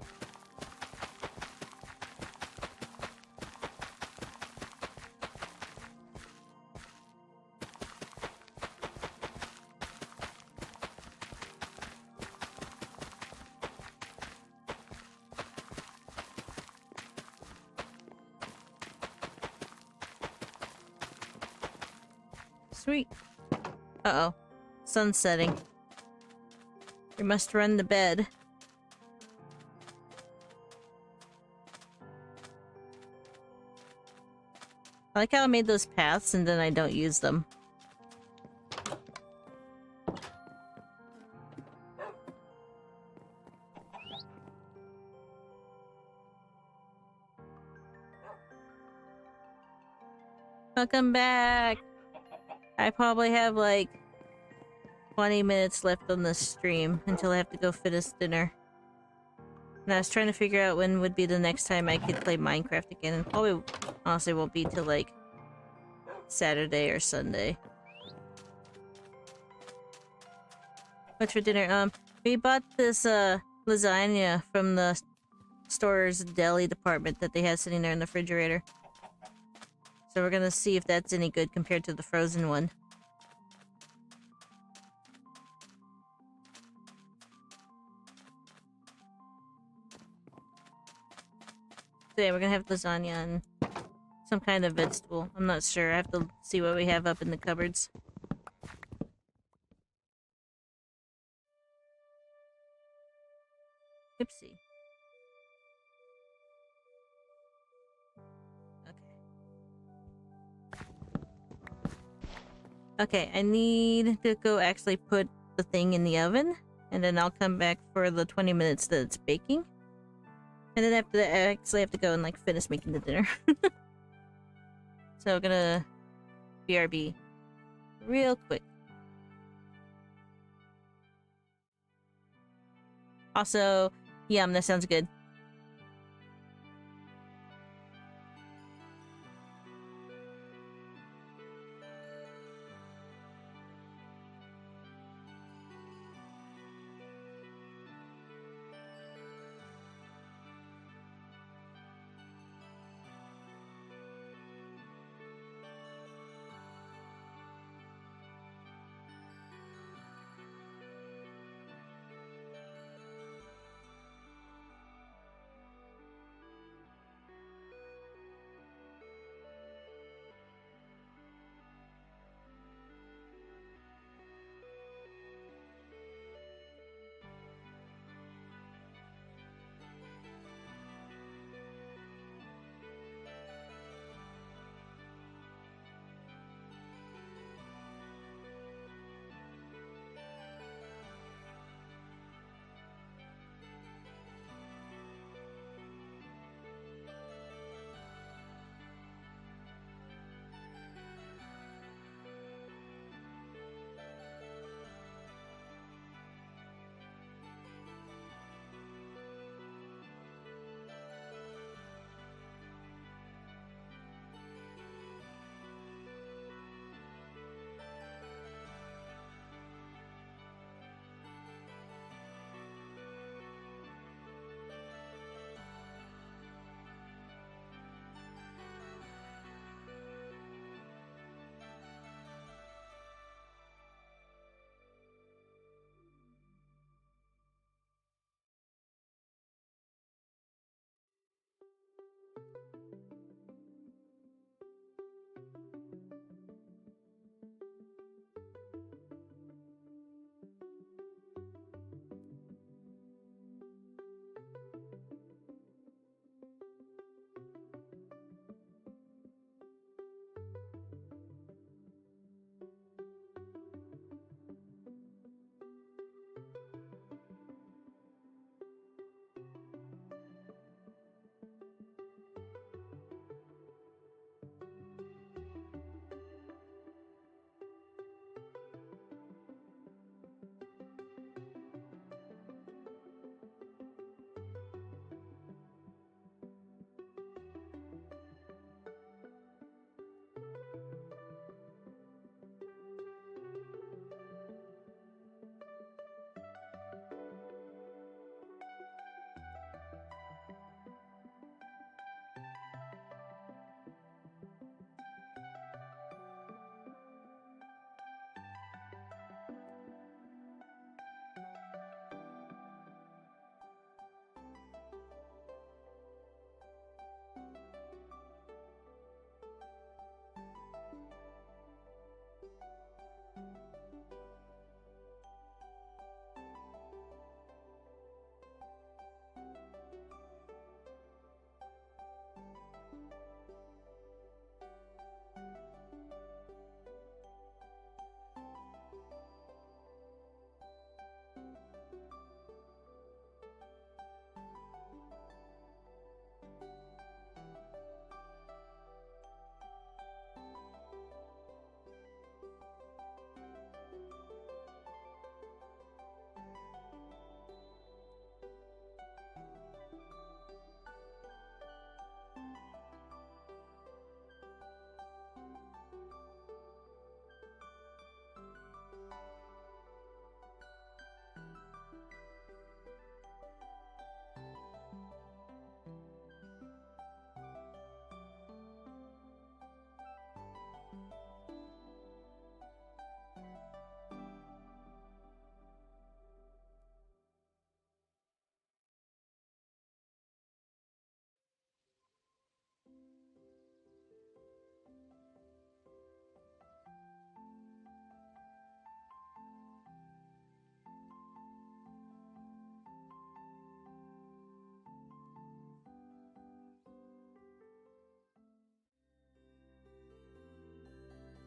A: Sweet. Uh-oh. Sun's setting. We must run to bed. I like how I made those paths and then I don't use them. Welcome back! I probably have like 20 minutes left on this stream until I have to go finish dinner. And I was trying to figure out when would be the next time I could play Minecraft again, and probably honestly won't be till like Saturday or Sunday. What's for dinner? We bought this lasagna from the store's deli department that they had sitting there in the refrigerator. So we're gonna see if that's any good compared to the frozen one. So yeah, we're gonna have lasagna and some kind of vegetable. I'm not sure. I have to see what we have up in the cupboards. Oopsie. Okay, I need to go actually put the thing in the oven, and then I'll come back for the 20 minutes that it's baking. And then after that, I actually have to go and like finish making the dinner. So I'm gonna BRB real quick. Also, yum, that sounds good.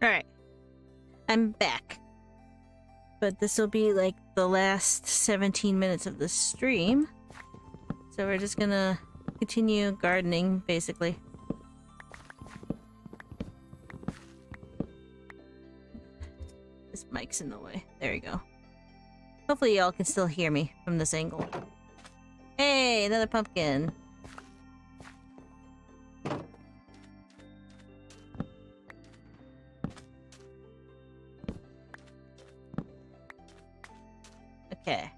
A: Alright. I'm back. But this will be like the last 17 minutes of the stream. So we're just gonna continue gardening, basically. This mic's in the way. There you go. Hopefully y'all can still hear me from this angle. Hey, another pumpkin. Okay.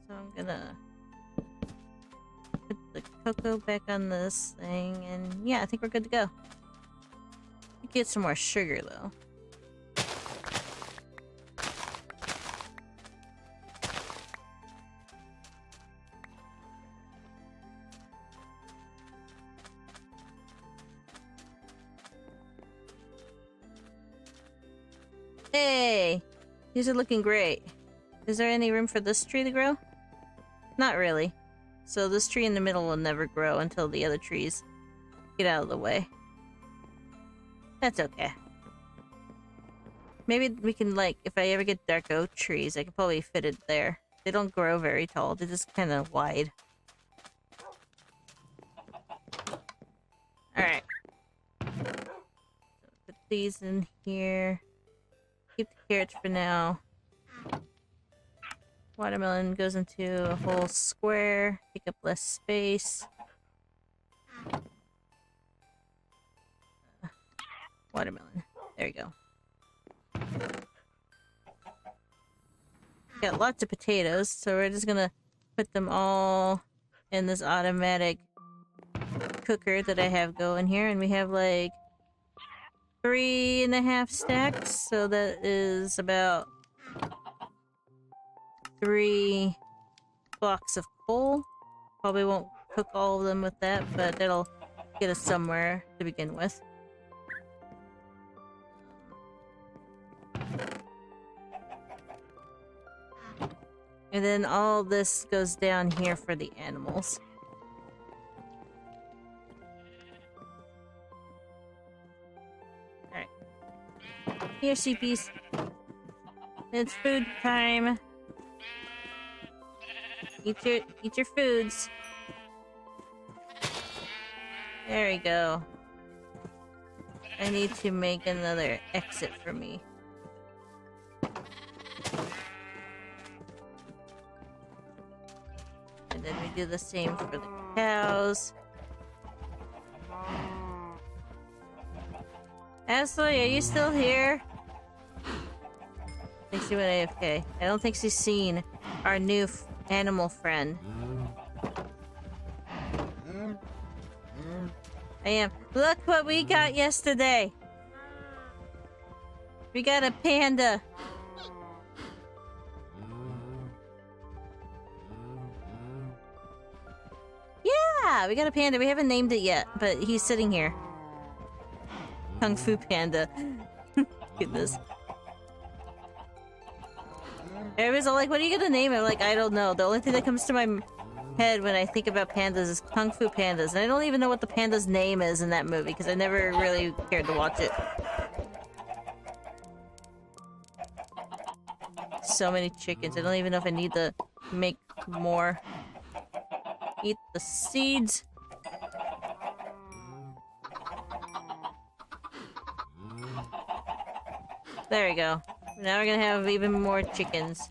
A: So I'm gonna put the cocoa back on this thing, and yeah, I think we're good to go. Get some more sugar though. Hey! These are looking great. Is there any room for this tree to grow? Not really. So this tree in the middle will never grow until the other trees get out of the way. That's okay. Maybe we can, like, if I ever get dark oak trees, I could probably fit it there. They don't grow very tall. They're just kind of wide. Alright. Put these in here. Keep the carrots for now. Watermelon goes into a whole square. Take up less space. Watermelon. There you go. Got lots of potatoes, so we're just gonna put them all in this automatic cooker that I have going here, and we have like 3.5 stacks, so that is about 3 blocks of coal. Probably won't cook all of them with that, but that'll get us somewhere to begin with. And then all this goes down here for the animals. Alright. Here, sheepies. It's food time. Eat your foods. There we go. I need to make another exit for me. And then we do the same for the cows. Ashley, are you still here? I think she went AFK. I don't think she's seen our new animal friend. I am. Look what we got yesterday! We got a panda. Yeah, we got a panda. We haven't named it yet, but he's sitting here. Kung Fu Panda. Goodness. Everybody's all like, what are you gonna name it? I'm like, I don't know. The only thing that comes to my head when I think about pandas is Kung Fu Pandas. And I don't even know what the panda's name is in that movie, because I never really cared to watch it. So many chickens. I don't even know if I need to make more. Eat the seeds. There we go. Now we're gonna have even more chickens.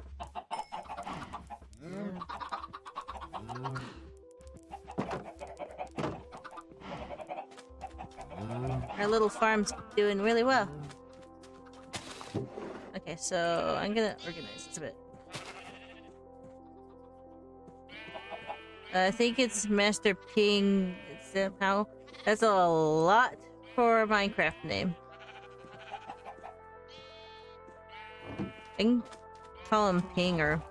A: Our little farm's doing really well. Okay, so I'm gonna organize this a bit. I think it's Master Ping somehow. That's a lot for a Minecraft name. I can call him Ping or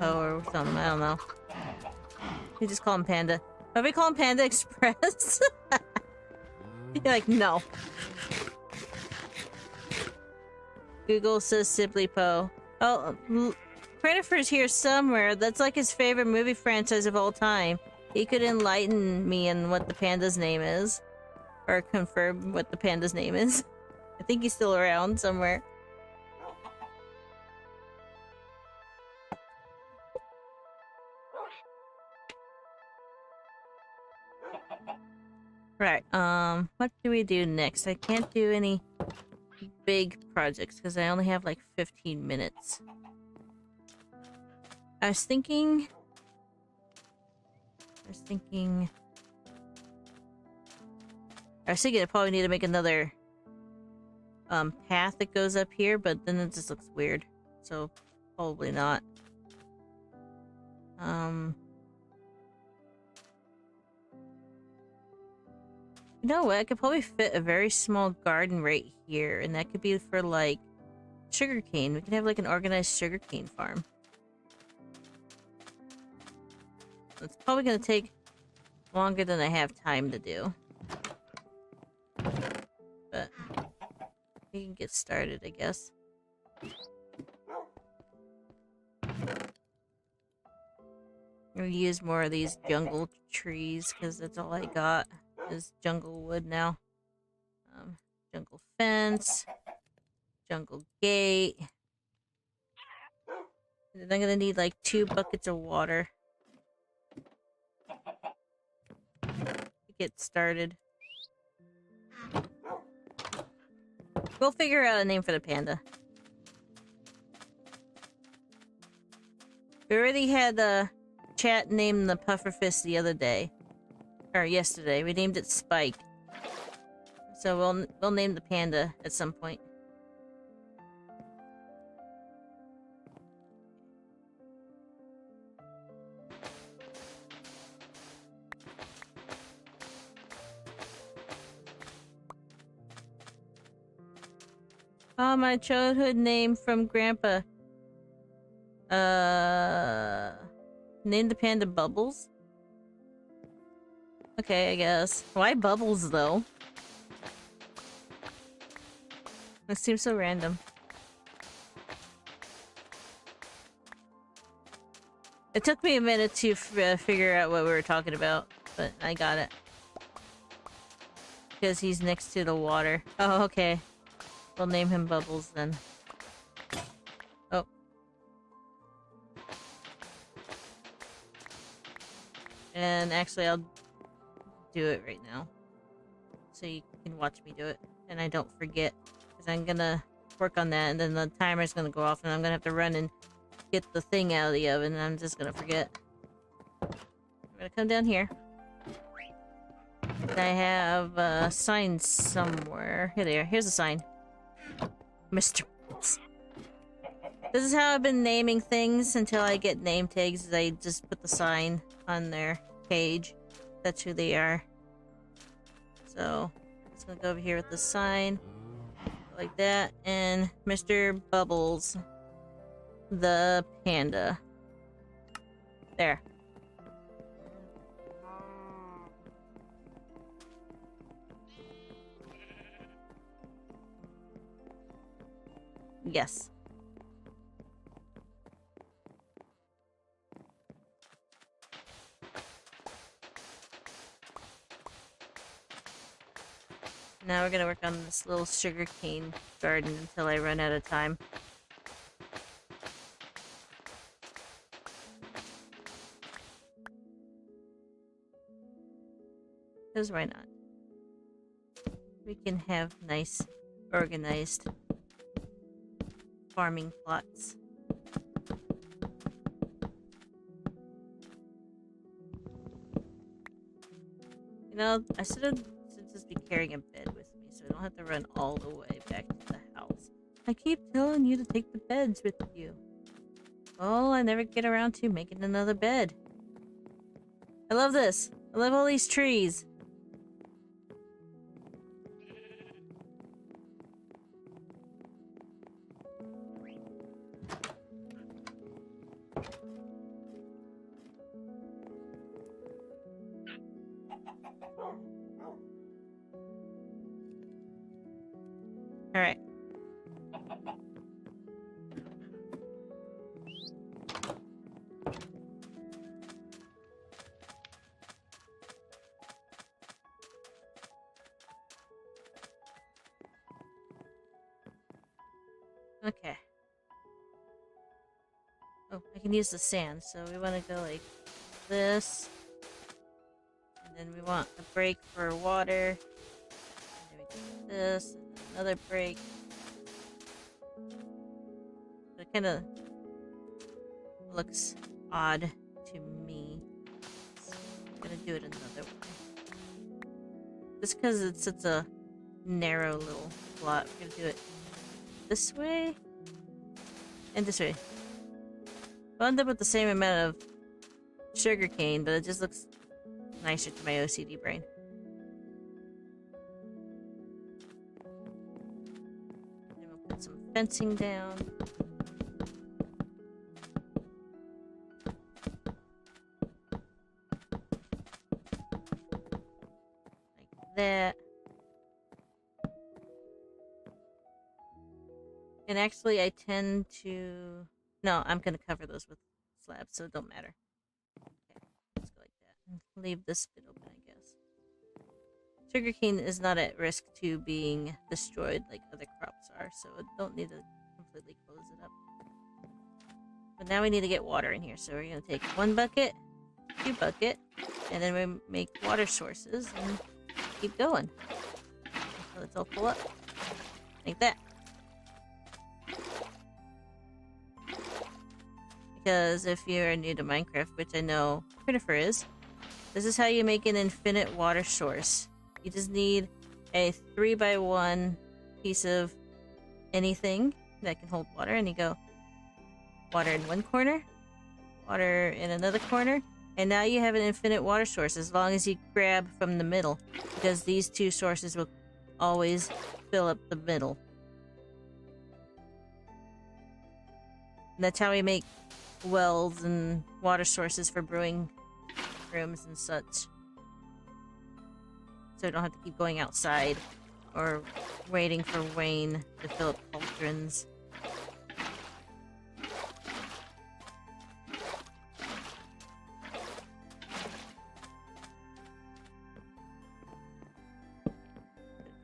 A: Po or something, I don't know. You just call him Panda. Why we call him Panda Express? You're like, no. Google says simply Po. Oh, Christopher's here somewhere. That's like his favorite movie franchise of all time. He could enlighten me on what the panda's name is. Or confirm what the panda's name is. I think he's still around somewhere. Right, what do we do next? I can't do any big projects because I only have like 15 minutes. I was thinking I probably need to make another path that goes up here, but then it just looks weird. So probably not. You know what? I could probably fit a very small garden right here, and that could be for like sugarcane. We could have like an organized sugarcane farm. It's probably gonna take longer than I have time to do. But we can get started, I guess. I'm gonna use more of these jungle trees because that's all I got is jungle wood now. Jungle fence, jungle gate. And then I'm gonna need like 2 buckets of water to get started. We'll figure out a name for the panda. We already had a chat named the pufferfish the other day. Or yesterday. We named it Spike. So we'll name the panda at some point. Oh, my childhood name from Grandpa. Name the panda Bubbles? Okay, I guess. Why Bubbles, though? It seems so random. It took me a minute to figure out what we were talking about, but I got it. Because he's next to the water. Oh, okay. We'll name him Bubbles then. Oh. And actually, I'll do it right now. So you can watch me do it. And I don't forget. Because I'm gonna work on that, and then the timer's gonna go off, and I'm gonna have to run and get the thing out of the oven, and I'm just gonna forget. I'm gonna come down here. I have a sign somewhere. Here they are. Here's a sign. Mr. Bubbles. This is how I've been naming things until I get name tags. I just put the sign on their page. That's who they are. So, I'm just gonna go over here with the sign. Like that. And Mr. Bubbles. The panda. There. Yes. Now we're gonna work on this little sugarcane garden until I run out of time. Because why not? We can have nice, organized farming plots. You know, I should just be carrying a bed with me so I don't have to run all the way back to the house. I keep telling you to take the beds with you. Oh, I never get around to making another bed. I love this. I love all these trees. Alright. Okay. Oh, I can use the sand, so we want to go like this. And then we want a break for water. And then we do this, and then another break. But it kind of looks odd to me. So I'm gonna do it another way. Just because it's such a narrow little plot, we're gonna do it this way and this way. We'll end up with the same amount of sugarcane, but it just looks nicer to my OCD brain. And we'll put some fencing down. Like that. And actually, I tend to... No, I'm going to cover those with slabs, so it don't matter. Okay, let's go like that. And leave this bit open, I guess. Sugarcane is not at risk to being destroyed like other crops are, so I don't need to completely close it up. But now we need to get water in here, so we're going to take 1 bucket, 2 bucket, and then we make water sources and keep going until it's all full up. Like that. Because if you're new to Minecraft, which I know Christopher is, this is how you make an infinite water source. You just need a 3x1 piece of anything that can hold water, and you go water in one corner, water in another corner, and now you have an infinite water source as long as you grab from the middle, because these two sources will always fill up the middle. And that's how we make wells and water sources for brewing rooms and such. So we don't have to keep going outside or waiting for Wayne to fill up cauldrons.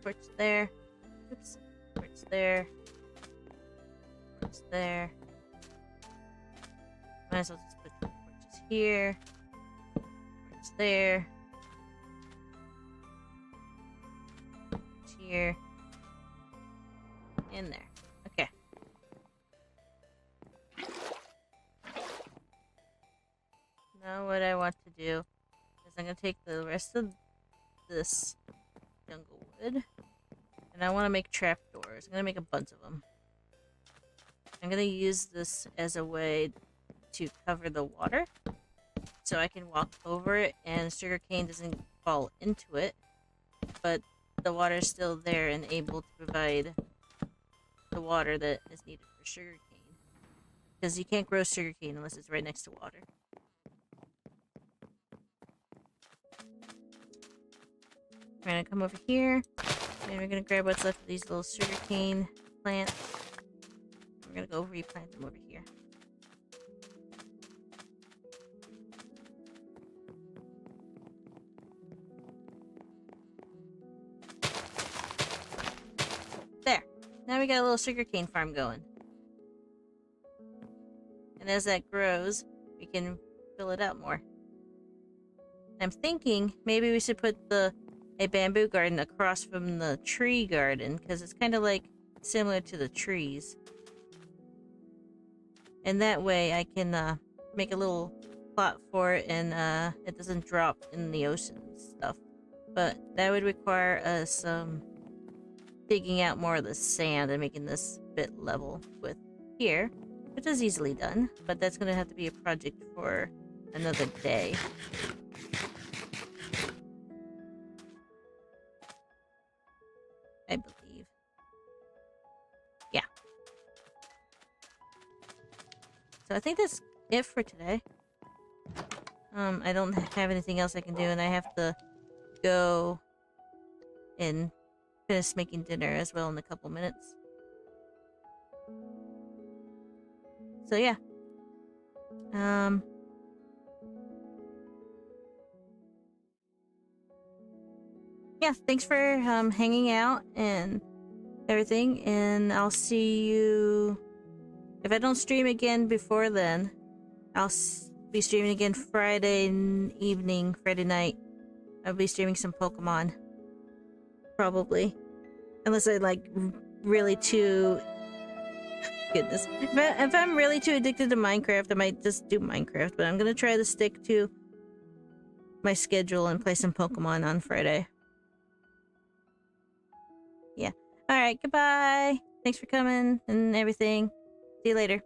A: Torch there. Oops. Torch there. Torch there. Might as well just put torches here. Torch there. Torch here. In there. Okay. Now what I want to do is I'm going to take the rest of this jungle wood, and I want to make trapdoors. I'm going to make a bunch of them. I'm going to use this as a way to cover the water, so I can walk over it and sugarcane doesn't fall into it, but the water is still there and able to provide the water that is needed for sugarcane. Because you can't grow sugarcane unless it's right next to water. We're gonna come over here, and we're gonna grab what's left of these little sugarcane plants. We're gonna go replant them over here. There. Now we got a little sugarcane farm going. And as that grows, we can fill it out more. I'm thinking maybe we should put a bamboo garden across from the tree garden, because it's kind of like similar to the trees. And that way I can make a little plot for it, and it doesn't drop in the ocean and stuff. But that would require us digging out more of the sand and making this bit level with here, which is easily done, but that's going to have to be a project for another day. I believe. Yeah. So I think that's it for today. I don't have anything else I can do, and I have to go and finish making dinner as well in a couple minutes. So yeah. Yeah, thanks for hanging out and everything, and I'll see you. If I don't stream again before then, I'll be streaming again Friday evening, Friday night. I'll be streaming some Pokemon. Probably. Unless I like really too... Goodness. If I'm really too addicted to Minecraft, I might just do Minecraft. But I'm gonna try to stick to my schedule and play some Pokemon on Friday. Yeah. Alright, goodbye. Thanks for coming and everything. See you later.